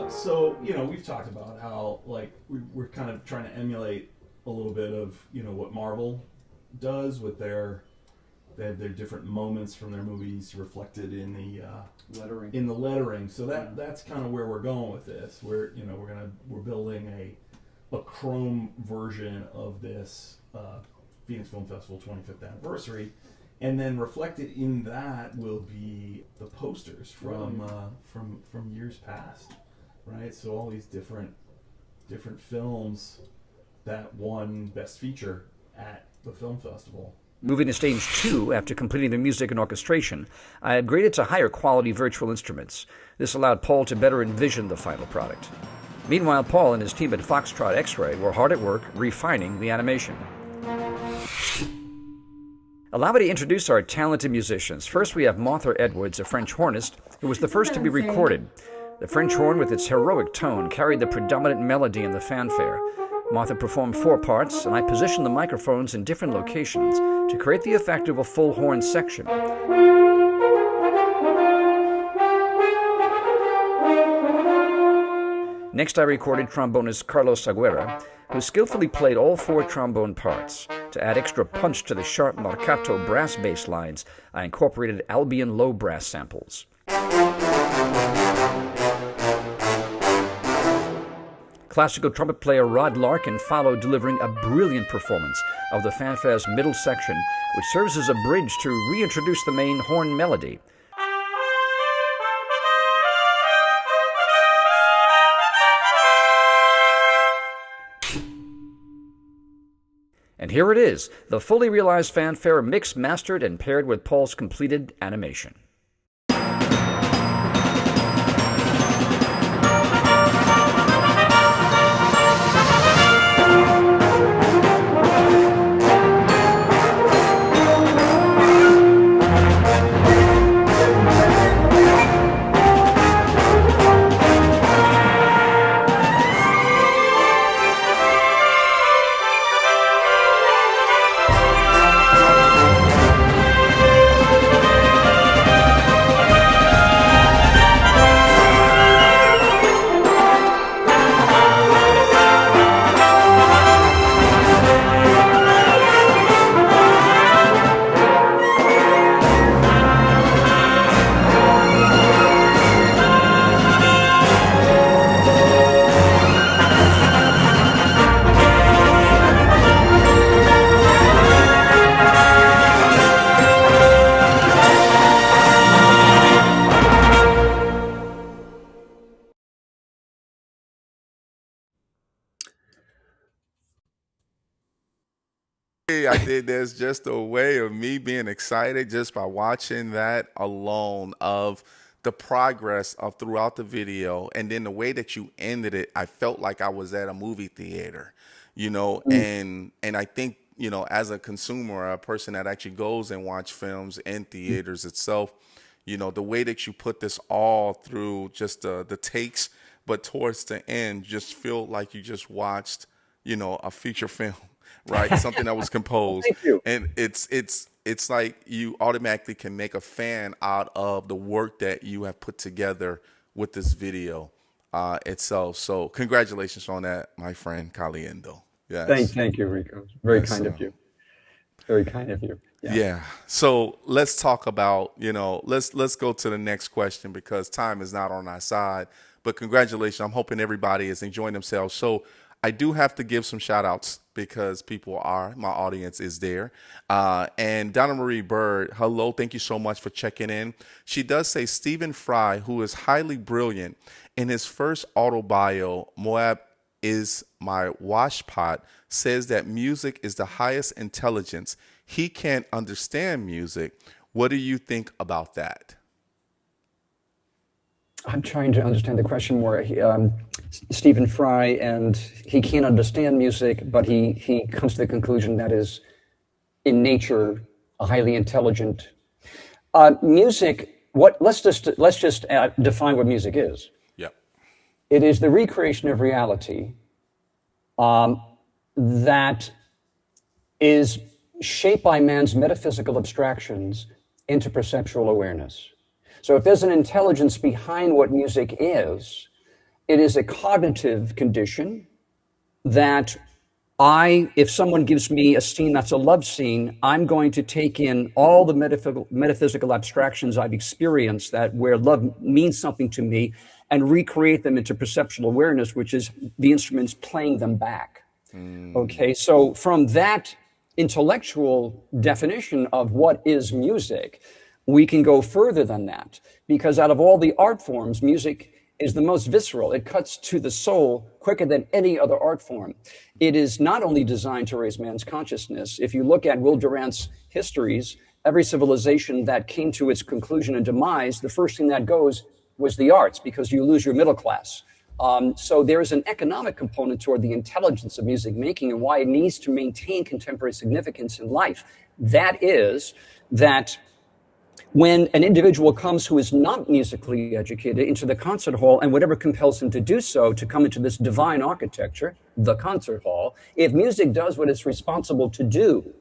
so, we've talked about how, we're kind of trying to emulate a little bit of, what Marvel does with they have their different moments from their movies reflected in the lettering. So that's kind of where we're going with this. We're building a chrome version of this Phoenix Film Festival 25th anniversary. And then reflected in that will be the posters from years past, right? So all these different films that won Best Feature at the film festival. Moving to stage 2, after completing the music and orchestration, I upgraded to higher quality virtual instruments. This allowed Paul to better envision the final product. Meanwhile, Paul and his team at Foxtrot X-Ray were hard at work refining the animation. Allow me to introduce our talented musicians. First, we have Martha Edwards, a French hornist, who was the first to be recorded. The French horn, with its heroic tone, carried the predominant melody in the fanfare. Martha performed 4 parts, and I positioned the microphones in different locations to create the effect of a full horn section. Next, I recorded trombonist Carlos Aguera, who skillfully played all 4 trombone parts. To add extra punch to the sharp marcato brass bass lines, I incorporated Albion low brass samples. Classical trumpet player Rod Larkin followed, delivering a brilliant performance of the fanfare's middle section, which serves as a bridge to reintroduce the main horn melody. And here it is, the fully realized fanfare mixed, mastered, and paired with Paul's completed animation. I did. There's just a way of me being excited just by watching that alone of the progress of throughout the video, and then the way that you ended it. I felt like I was at a movie theater, and I think, as a consumer, a person that actually goes and watch films in theaters itself, the way that you put this all through just the takes, but towards the end, just feel like you just watched, a feature film, right? Something that was composed. Thank you. And it's like you automatically can make a fan out of the work that you have put together with this video itself. So congratulations on that, my friend Caliendo. Yes. Thank you, Rico. Very Yes, kind of you. Very kind of you. Yeah. So let's talk about, let's go to the next question because time is not on our side. But congratulations. I'm hoping everybody is enjoying themselves. So I do have to give some shout outs because my audience is there. And Donna Marie Bird, hello. Thank you so much for checking in. She does say Stephen Fry, who is highly brilliant, in his first auto bio, Moab is my washpot, says that music is the highest intelligence. He can't understand music. What do you think about that? I'm trying to understand the question more. Stephen Fry, and he can't understand music, but he comes to the conclusion that is, in nature, a highly intelligent. Music. Let's just define what music is. Yep. It is the recreation of reality that is shaped by man's metaphysical abstractions into perceptual awareness. So if there's an intelligence behind what music is, it is a cognitive condition that if someone gives me a scene that's a love scene, I'm going to take in all the metaphysical abstractions I've experienced where love means something to me and recreate them into perceptual awareness, which is the instruments playing them back. Okay, so from that intellectual definition of what is music, we can go further than that, because out of all the art forms, music is the most visceral. It cuts to the soul quicker than any other art form. It is not only designed to raise man's consciousness. If you look at Will Durant's histories, every civilization that came to its conclusion and demise, the first thing that goes was the arts, because you lose your middle class. So there is an economic component toward the intelligence of music making and why it needs to maintain contemporary significance in life. That is that when an individual comes who is not musically educated into the concert hall, and whatever compels him to do so, to come into this divine architecture, the concert hall, if music does what it's responsible to do,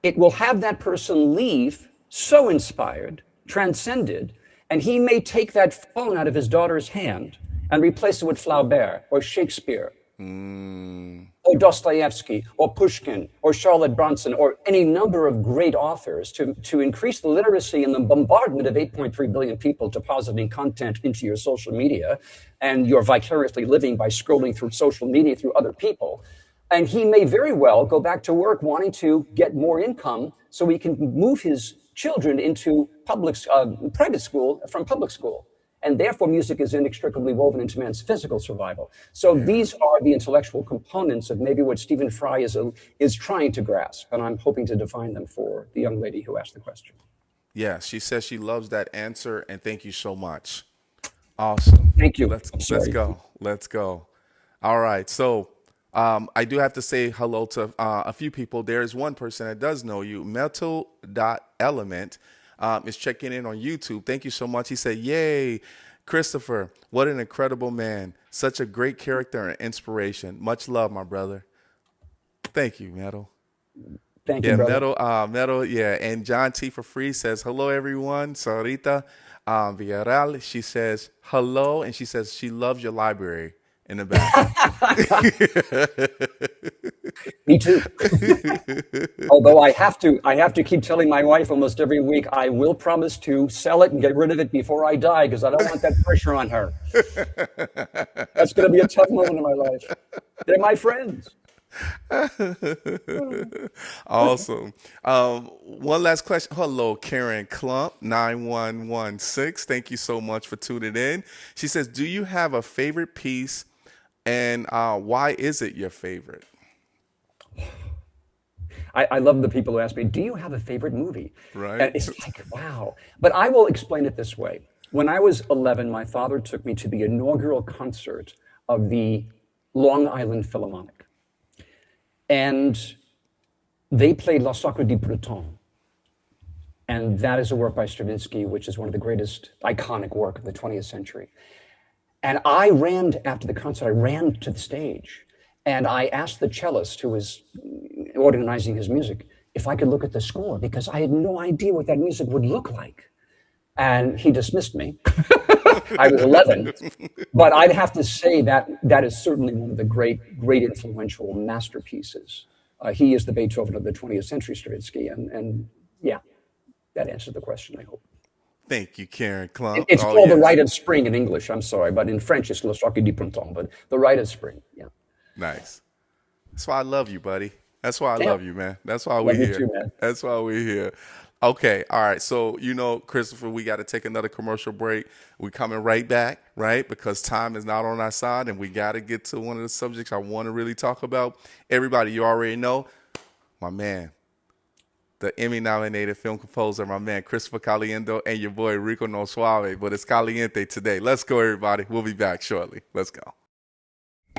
it will have that person leave so inspired, transcended, and he may take that phone out of his daughter's hand and replace it with Flaubert or Shakespeare or Dostoevsky or Pushkin or Charlotte Bronson or any number of great authors to increase the literacy and the bombardment of 8.3 billion people depositing content into your social media, and you're vicariously living by scrolling through social media through other people. And he may very well go back to work wanting to get more income so he can move his children into private school from public school. And therefore, music is inextricably woven into man's physical survival. So these are the intellectual components of maybe what Stephen Fry is trying to grasp. And I'm hoping to define them for the young lady who asked the question. Yeah, she says she loves that answer, and thank you so much. Awesome. Thank you. Let's go. Let's go. All right. So I do have to say hello to a few people. There is one person that does know you, Metal.element. Is checking in on YouTube. Thank you so much. He said, yay, Christopher, what an incredible man. Such a great character and inspiration. Much love, my brother. Thank you, Metal. Thank you, brother. Metal, yeah. And John T. for free says, hello, everyone. Sarita Villarreal, she says, hello. And she says she loves your library in the back. Me too. Although I have to keep telling my wife almost every week, I will promise to sell it and get rid of it before I die, because I don't want that pressure on her. That's going to be a tough moment in my life. They're my friends. Awesome. One last question. Hello, Karen Klump, 9116. Thank you so much for tuning in. She says, do you have a favorite piece, and why is it your favorite? I love the people who ask me, do you have a favorite movie? Right. And it's like, wow. But I will explain it this way. When I was 11, my father took me to the inaugural concert of the Long Island Philharmonic. And they played La Sacre du Breton. And that is a work by Stravinsky, which is one of the greatest iconic work of the 20th century. And I ran, after the concert, I ran to the stage. And I asked the cellist who was organizing his music if I could look at the score, because I had no idea what that music would look like. And he dismissed me. I was 11. But I'd have to say that that is certainly one of the great influential masterpieces. He is the Beethoven of the 20th century, Stravinsky. And yeah, that answered the question, I hope. Thank you, Karen Klump. It's called The Rite of Spring in English, I'm sorry, but in French it's Le Sacre du Printemps, but The Rite of Spring, yeah. Nice. That's why I love you, buddy. That's why I love you, man. That's why Love we're you here. too, man. That's why we're here. Okay, all right. So, Christopher, we got to take another commercial break. We're coming right back, right? Because time is not on our side, and we got to get to one of the subjects I want to really talk about. Everybody, you already know, my man, the Emmy-nominated film composer, my man, Christopher Caliendo, and your boy, Rico No Suave. But it's Caliente today. Let's go, everybody. We'll be back shortly. Let's go.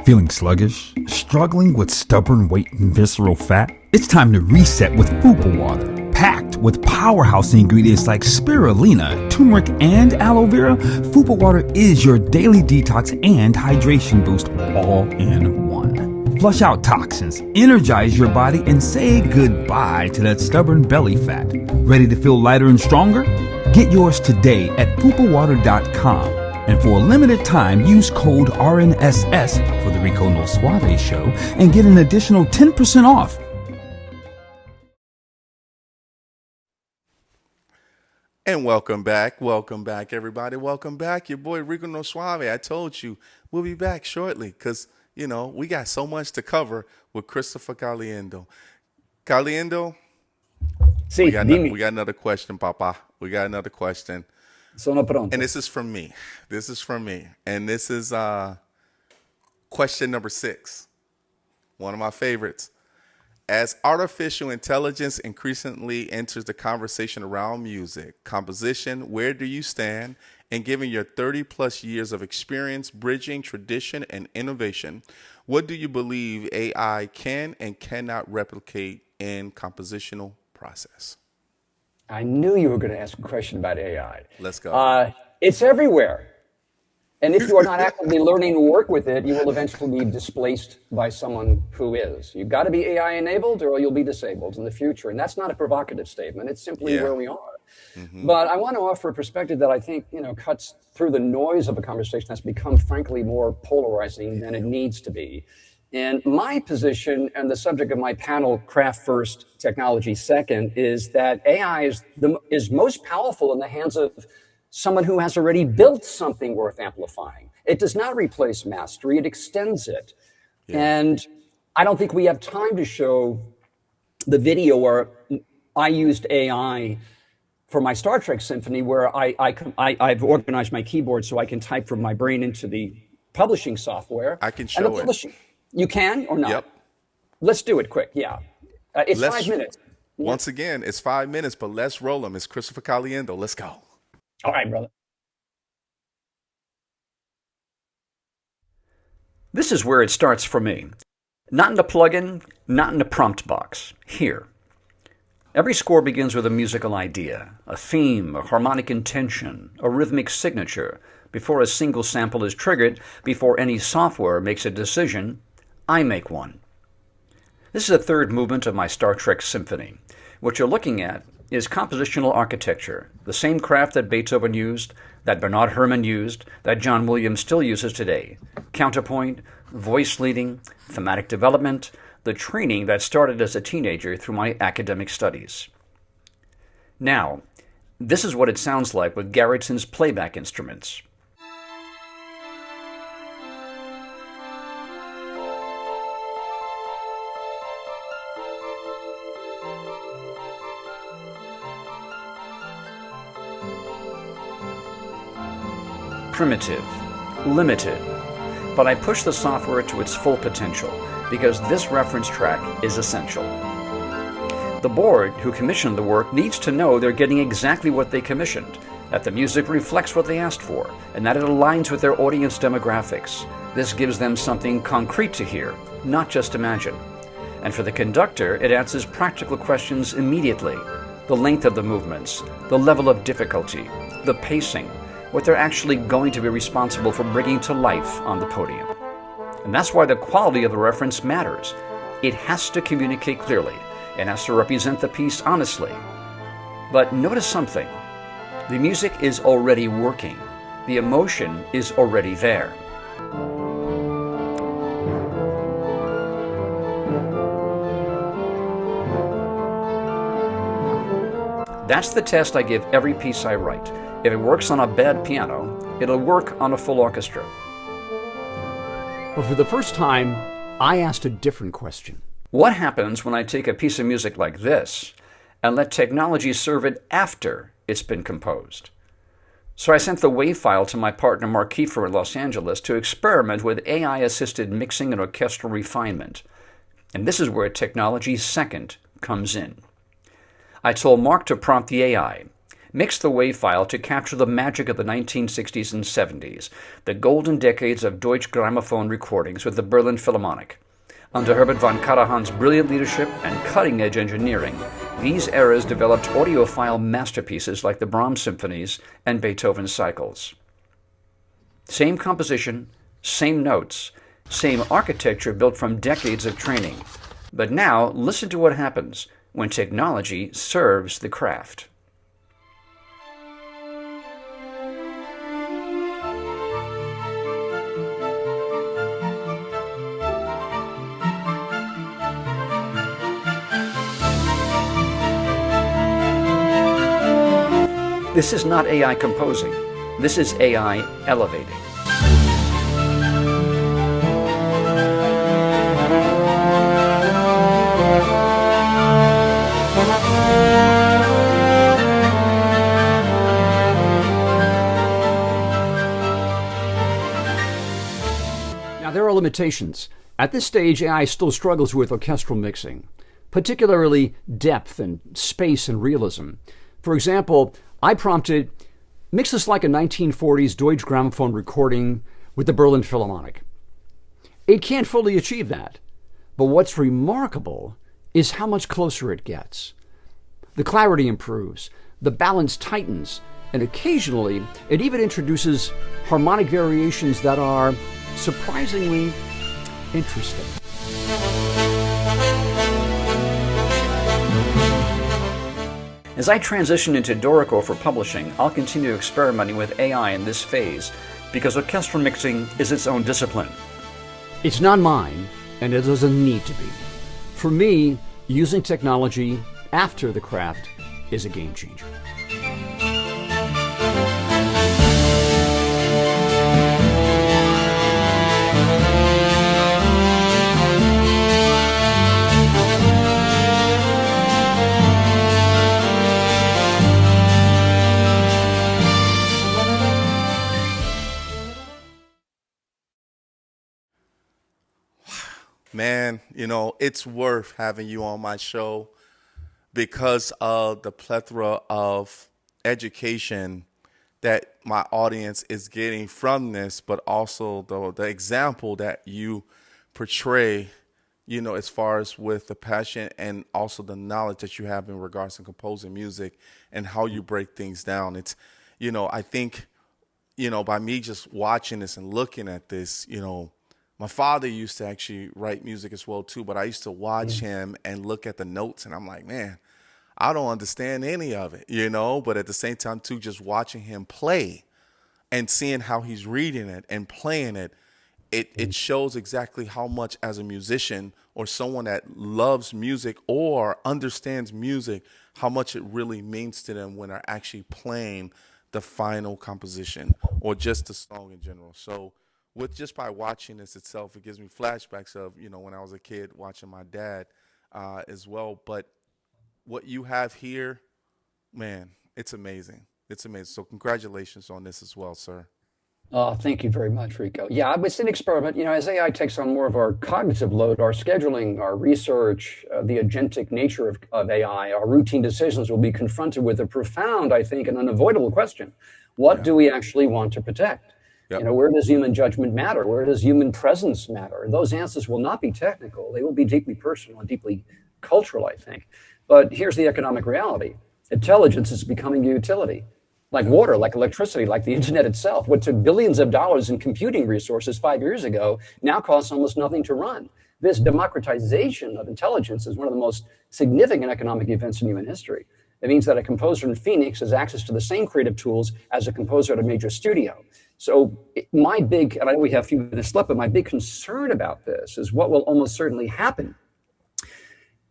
Feeling sluggish? Struggling with stubborn weight and visceral fat? It's time to reset with Fupa Water. Packed with powerhouse ingredients like spirulina, turmeric, and aloe vera, Fupa Water is your daily detox and hydration boost all in one. Flush out toxins, energize your body, and say goodbye to that stubborn belly fat. Ready to feel lighter and stronger? Get yours today at fupawater.com. And for a limited time, use code RNSS for the Rico No Suave Show and get an additional 10% off. And welcome back, everybody. Welcome back, your boy Rico No Suave. I told you we'll be back shortly because, we got so much to cover with Christopher Caliendo. Caliendo, Sí, we got dime. another question, Papa. We got another question. Sono pronto. And this is from me. And this is question number 6. One of my favorites. As artificial intelligence increasingly enters the conversation around music, composition, where do you stand? And given your 30 plus years of experience bridging tradition and innovation, what do you believe AI can and cannot replicate in compositional process? I knew you were going to ask a question about AI. Let's go. It's everywhere. And if you are not actively learning to work with it, you will eventually be displaced by someone who is. You've got to be AI enabled or you'll be disabled in the future. And that's not a provocative statement. It's simply where we are. Mm-hmm. But I want to offer a perspective that I think, cuts through the noise of a conversation that's become, frankly, more polarizing than it needs to be. And my position and the subject of my panel, Craft First, Technology Second, is that AI is most powerful in the hands of someone who has already built something worth amplifying. It does not replace mastery, it extends it. Yeah. And I don't think we have time to show the video where I used AI for my Star Trek symphony, where I've organized my keyboard so I can type from my brain into the publishing software. I can show it. You can or not? Yep. Let's do it quick, yeah. It's 5 minutes. Once again, it's 5 minutes, but let's roll them. It's Christopher Caliendo. Let's go. All right, brother. This is where it starts for me. Not in the plugin, not in the prompt box. Here. Every score begins with a musical idea, a theme, a harmonic intention, a rhythmic signature. Before a single sample is triggered, before any software makes a decision, I make one. This is the third movement of my Star Trek symphony. What you're looking at is compositional architecture, the same craft that Beethoven used, that Bernard Herrmann used, that John Williams still uses today. Counterpoint, voice leading, thematic development, the training that started as a teenager through my academic studies. Now, this is what it sounds like with Garritson's playback instruments. Primitive, limited, but I push the software to its full potential because this reference track is essential. The board who commissioned the work needs to know they're getting exactly what they commissioned, that the music reflects what they asked for, and that it aligns with their audience demographics. This gives them something concrete to hear, not just imagine. And for the conductor, it answers practical questions immediately. The length of the movements, the level of difficulty, the pacing, what they're actually going to be responsible for bringing to life on the podium. And that's why the quality of the reference matters. It has to communicate clearly and has to represent the piece honestly. But notice something. The music is already working. The emotion is already there. That's the test I give every piece I write. If it works on a bad piano, it'll work on a full orchestra. But for the first time, I asked a different question. What happens when I take a piece of music like this and let technology serve it after it's been composed? So I sent the WAV file to my partner Mark Kiefer in Los Angeles to experiment with AI-assisted mixing and orchestral refinement. And this is where technology second comes in. I told Mark to prompt the AI, mix the WAV file to capture the magic of the 1960s and 70s, the golden decades of Deutsche Grammophon recordings with the Berlin Philharmonic. Under Herbert von Karajan's brilliant leadership and cutting-edge engineering, these eras developed audiophile masterpieces like the Brahms symphonies and Beethoven's cycles. Same composition, same notes, same architecture built from decades of training. But now, listen to what happens when technology serves the craft. This is not AI composing. This is AI elevating. Now, there are limitations. At this stage, AI still struggles with orchestral mixing, particularly depth and space and realism. For example, I prompted, mix this like a 1940s Deutsche Grammophon recording with the Berlin Philharmonic. It can't fully achieve that. But what's remarkable is how much closer it gets. The clarity improves, the balance tightens, and occasionally it even introduces harmonic variations that are surprisingly interesting. As I transition into Dorico for publishing, I'll continue experimenting with AI in this phase because orchestral mixing is its own discipline. It's not mine, and it doesn't need to be. For me, using technology after the craft is a game changer. Man, it's worth having you on my show because of the plethora of education that my audience is getting from this, but also the example that you portray, as far as with the passion and also the knowledge that you have in regards to composing music and how you break things down. It's, I think, by me just watching this and looking at this, my father used to actually write music as well, too, but I used to watch him and look at the notes, and I'm like, man, I don't understand any of it, but at the same time, too, just watching him play and seeing how he's reading it and playing it, it shows exactly how much as a musician or someone that loves music or understands music, how much it really means to them when they're actually playing the final composition or just the song in general. So just by watching this itself, it gives me flashbacks of, when I was a kid watching my dad as well. But what you have here, man, it's amazing. It's amazing. So congratulations on this as well, sir. Thank you very much, Rico. Yeah, it's an experiment. As AI takes on more of our cognitive load, our scheduling, our research, the agentic nature of AI, our routine decisions will be confronted with a profound, I think, and unavoidable question. What Yeah. do we actually want to protect? Yep. Where does human judgment matter? Where does human presence matter? And those answers will not be technical. They will be deeply personal and deeply cultural, I think. But here's the economic reality. Intelligence is becoming a utility like water, like electricity, like the internet itself. What took billions of dollars in computing resources 5 years ago now costs almost nothing to run. This democratization of intelligence is one of the most significant economic events in human history. It means that a composer in Phoenix has access to the same creative tools as a composer at a major studio. So my big, and I know we have a few minutes left, but my big concern about this is what will almost certainly happen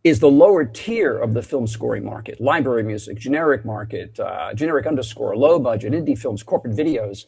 is the lower tier of the film scoring market, library music, generic market, generic underscore, low budget, indie films, corporate videos,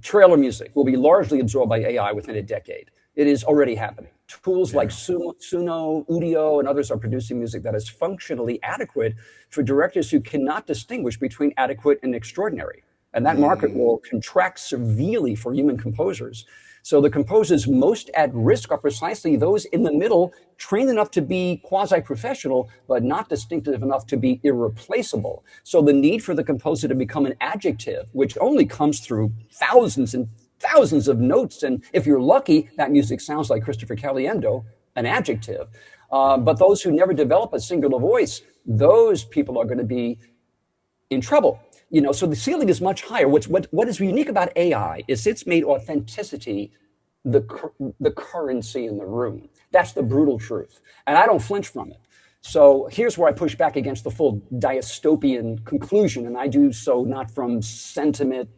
trailer music will be largely absorbed by AI within a decade. It is already happening. Tools like Suno, Udio, and others are producing music that is functionally adequate for directors who cannot distinguish between adequate and extraordinary. And that market will contract severely for human composers. So the composers most at risk are precisely those in the middle, trained enough to be quasi-professional, but not distinctive enough to be irreplaceable. So the need for the composer to become an adjective, which only comes through thousands and thousands of notes, and if you're lucky, that music sounds like Christopher Caliendo, an adjective. But those who never develop a singular voice, those people are going to be in trouble. So the ceiling is much higher. What is unique about AI is it's made authenticity the currency in the room. That's the brutal truth, and I don't flinch from it. So here's where I push back against the full dystopian conclusion, and I do so not from sentiment,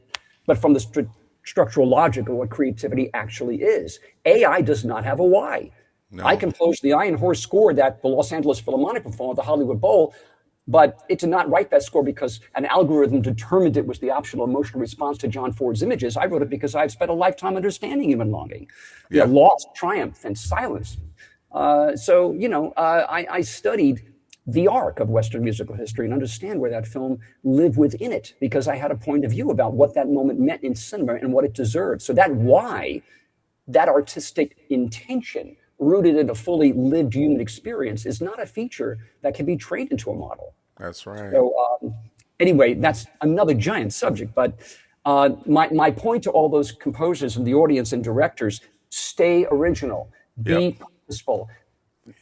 but from the structural logic of what creativity actually is. AI does not have a why. No. I composed the Iron Horse score that the Los Angeles Philharmonic performed at the Hollywood Bowl, but it did not write that score because an algorithm determined it was the optional emotional response to John Ford's images. I wrote it because I've spent a lifetime understanding human longing, loss, triumph, and silence. I studied the arc of Western musical history and understand where that film lived within it because I had a point of view about what that moment meant in cinema and what it deserved. So that why, that artistic intention rooted in a fully lived human experience is not a feature that can be trained into a model. That's right. So anyway, that's another giant subject. But my point to all those composers and the audience and directors, stay original, be purposeful,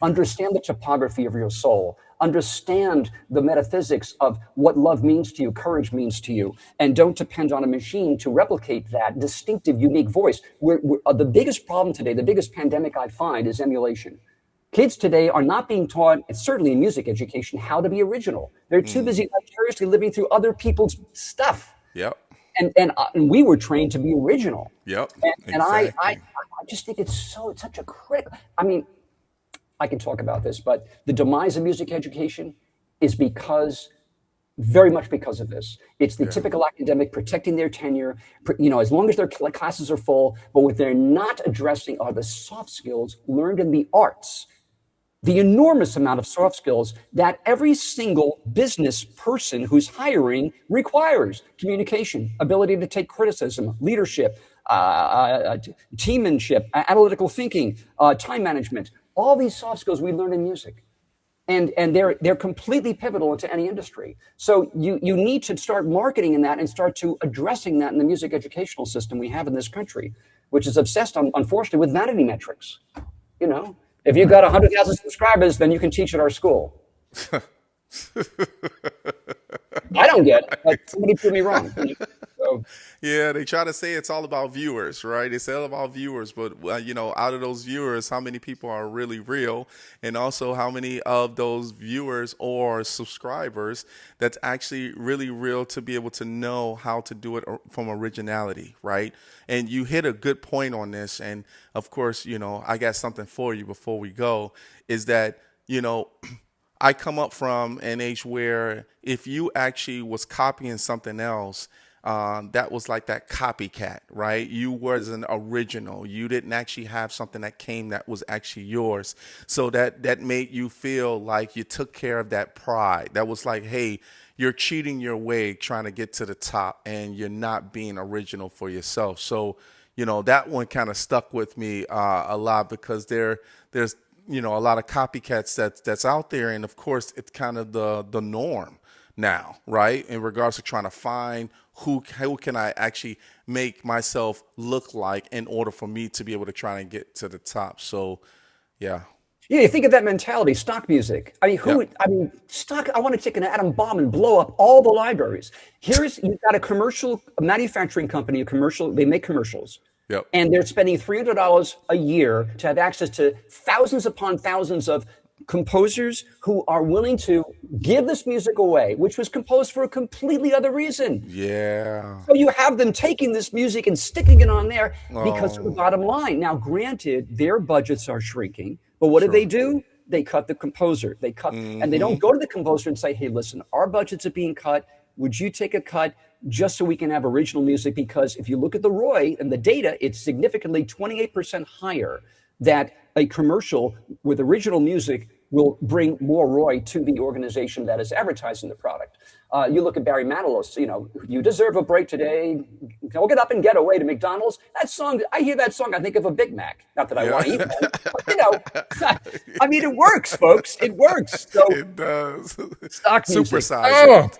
understand the topography of your soul, understand the metaphysics of what love means to you, courage means to you, and don't depend on a machine to replicate that distinctive, unique voice. The biggest problem today, the biggest pandemic I find is emulation. Kids today are not being taught, certainly in music education, how to be original. They're too busy vicariously living through other people's stuff. Yep. And we were trained to be original. Yep. And I just think it's such a critical. I mean, I can talk about this, but the demise of music education is very much because of this. It's the typical academic protecting their tenure, as long as their classes are full, but what they're not addressing are the soft skills learned in the arts. The enormous amount of soft skills that every single business person who's hiring requires: communication, ability to take criticism, leadership, teammanship, analytical thinking, time management. All these soft skills we learn in music. And they're completely pivotal into any industry. So you need to start marketing in that and start to addressing that in the music educational system we have in this country, which is obsessed, unfortunately, with vanity metrics. If you've got 100,000 subscribers, then you can teach at our school. I don't get it. Like, somebody prove me wrong. So, yeah, they try to say it's all about viewers, right? It's all about viewers, but out of those viewers, how many people are really real, and also how many of those viewers or subscribers that's actually really real to be able to know how to do it from originality, right? And you hit a good point on this, and of course, I got something for you before we go, is that I come up from an age where if you actually was copying something else, that was like that copycat, right? You wasn't original. You didn't actually have something that came that was actually yours. So that made you feel like you took care of that pride. That was like, hey, you're cheating your way trying to get to the top and you're not being original for yourself. So, that one kind of stuck with me a lot because there's a lot of copycats that's out there. And of course, it's kind of the norm now, right? In regards to trying to find who can I actually make myself look like in order for me to be able to try and get to the top. So, yeah. Yeah, you think of that mentality, stock music. I mean, Yep. stock, I want to take an atom bomb and blow up all the libraries. You've got a manufacturing company, they make commercials. Yep. And they're spending $300 a year to have access to thousands upon thousands of composers who are willing to give this music away, which was composed for a completely other reason. Yeah. So you have them taking this music and sticking it on there because of the bottom line. Now, granted, their budgets are shrinking, but what do? They cut the composer. And they don't go to the composer and say, hey, listen, our budgets are being cut. Would you take a cut just so we can have original music? Because if you look at the ROI and the data, it's significantly 28% higher that a commercial with original music will bring more ROI to the organization that is advertising the product. You look at Barry Manilow's, you deserve a break today. Go get up and get away to McDonald's. That song, I hear that song, I think of a Big Mac. Not that I want to eat one, but, I mean, it works, folks. It works. So It does. stock music. Supersize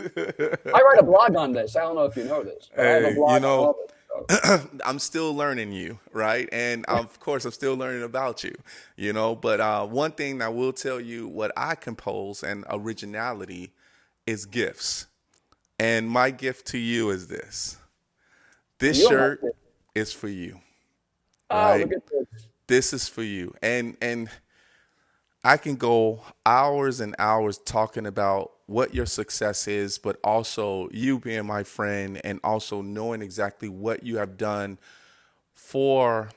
it. I write a blog on this. I don't know if you know this. But I have a Hey, blog on all this. So. I'm still learning you, right? And of course, I'm still learning about you, But one thing I will tell you, what I compose and originality is gifts. And my gift to you is this. This You shirt like it. is for you. Oh, Right? look at this. This is for you. And I can go hours and hours talking about what your success is, but also you being my friend and also knowing exactly what you have done for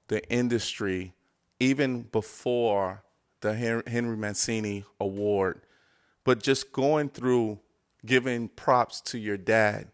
the industry, even before the Henry Mancini Award, but just going through giving props to your dad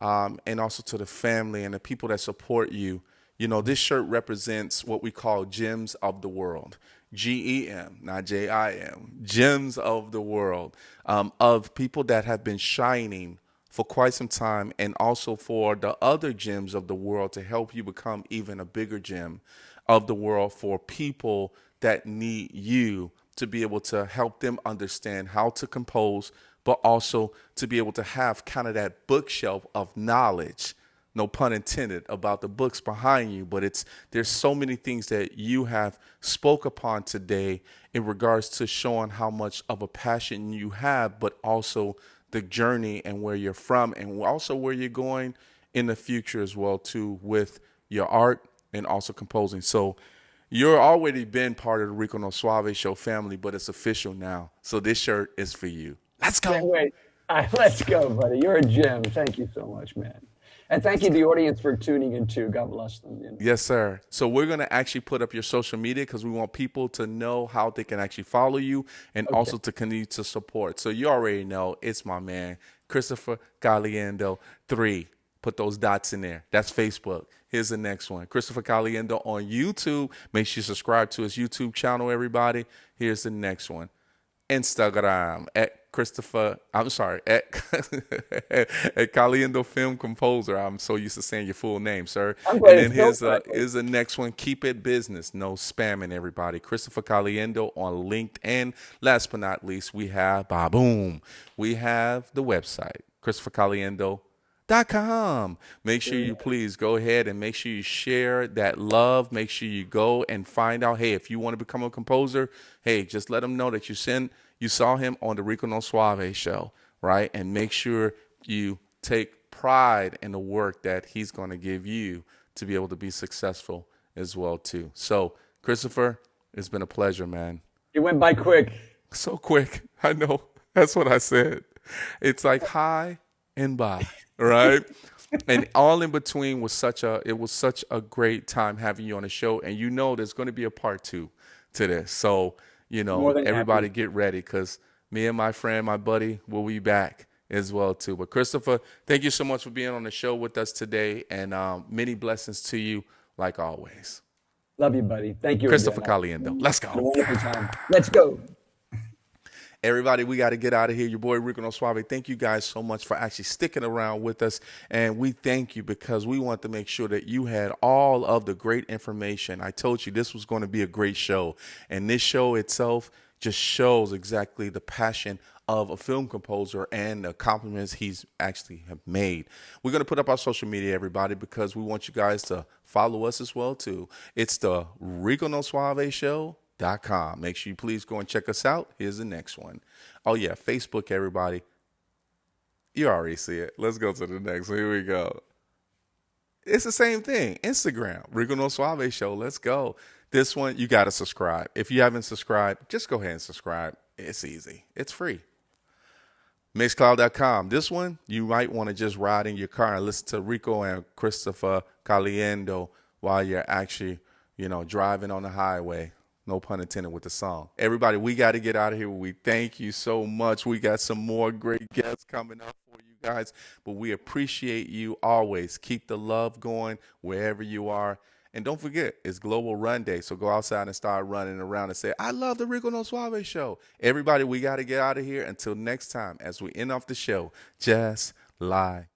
and also to the family and the people that support you. This shirt represents what we call gems of the world. GEM, not JIM, gems of the world, of people that have been shining for quite some time, and also for the other gems of the world to help you become even a bigger gem of the world for people that need you to be able to help them understand how to compose, but also to be able to have kind of that bookshelf of knowledge, no pun intended, about the books behind you. But there's so many things that you have spoke upon today in regards to showing how much of a passion you have, but also the journey and where you're from, and also where you're going in the future as well too, with your art and also composing. So you're already been part of the Rico No Suave Show family, but it's official now. So this shirt is for you. Let's go. Can't wait. All right, let's go, buddy. You're a gem. Thank you so much, man. And thank you to the audience for tuning in too. God bless them. Yes, sir. So we're going to actually put up your social media because we want people to know how they can actually follow you and also to continue to support. So you already know it's my man, Christopher Caliendo 3. Put those dots in there. That's Facebook. Here's the next one. Christopher Caliendo on YouTube. Make sure you subscribe to his YouTube channel, everybody. Here's the next one. Instagram at Caliendo Film Composer. I'm so used to saying your full name, sir. And then here's the next one. Keep it business. No spamming, everybody. Christopher Caliendo on LinkedIn. Last but not least, we have we have the website, ChristopherCaliendo.com. Make sure you please go ahead and make sure you share that love. Make sure you go and find out, hey, if you want to become a composer, hey, just let them know that you saw him on the Rico No Suave show, right? And make sure you take pride in the work that he's going to give you to be able to be successful as well too. So, Christopher, it's been a pleasure, man. It went by quick. So quick. I know. That's what I said. It's like hi and bye, right? And all in between was such a great time having you on the show. And there's going to be a part 2 to this. So, everybody get ready, because me and my friend, my buddy, will be back as well too. But Christopher, thank you so much for being on the show with us today, and many blessings to you like always. Love you, buddy. Thank you. Christopher again. Caliendo. Let's Had a go. wonderful time. Let's go. Everybody, we got to get out of here. Your boy Rico No Suave. Thank you guys so much for actually sticking around with us. And we thank you because we want to make sure that you had all of the great information. I told you this was going to be a great show. And this show itself just shows exactly the passion of a film composer and the accomplishments he's actually have made. We're going to put up our social media, everybody, because we want you guys to follow us as well, too. It's the Rico No Suave Show. .com. Make sure you please go and check us out. Here's the next one. Oh yeah, Facebook, everybody. You already see it. Let's go to the next one. Here we go. It's the same thing. Instagram, Rico No Suave Show. Let's go. This one, you got to subscribe. If you haven't subscribed, just go ahead and subscribe. It's easy. It's free. Mixcloud.com. This one, you might want to just ride in your car and listen to Rico and Christopher Caliendo while you're actually, driving on the highway. No pun intended with the song. Everybody, we got to get out of here. We thank you so much. We got some more great guests coming up for you guys, but we appreciate you always. Keep the love going wherever you are. And don't forget, it's Global Run Day, so go outside and start running around and say, I love the Rico No Suave Show. Everybody, we got to get out of here. Until next time, as we end off the show, just lie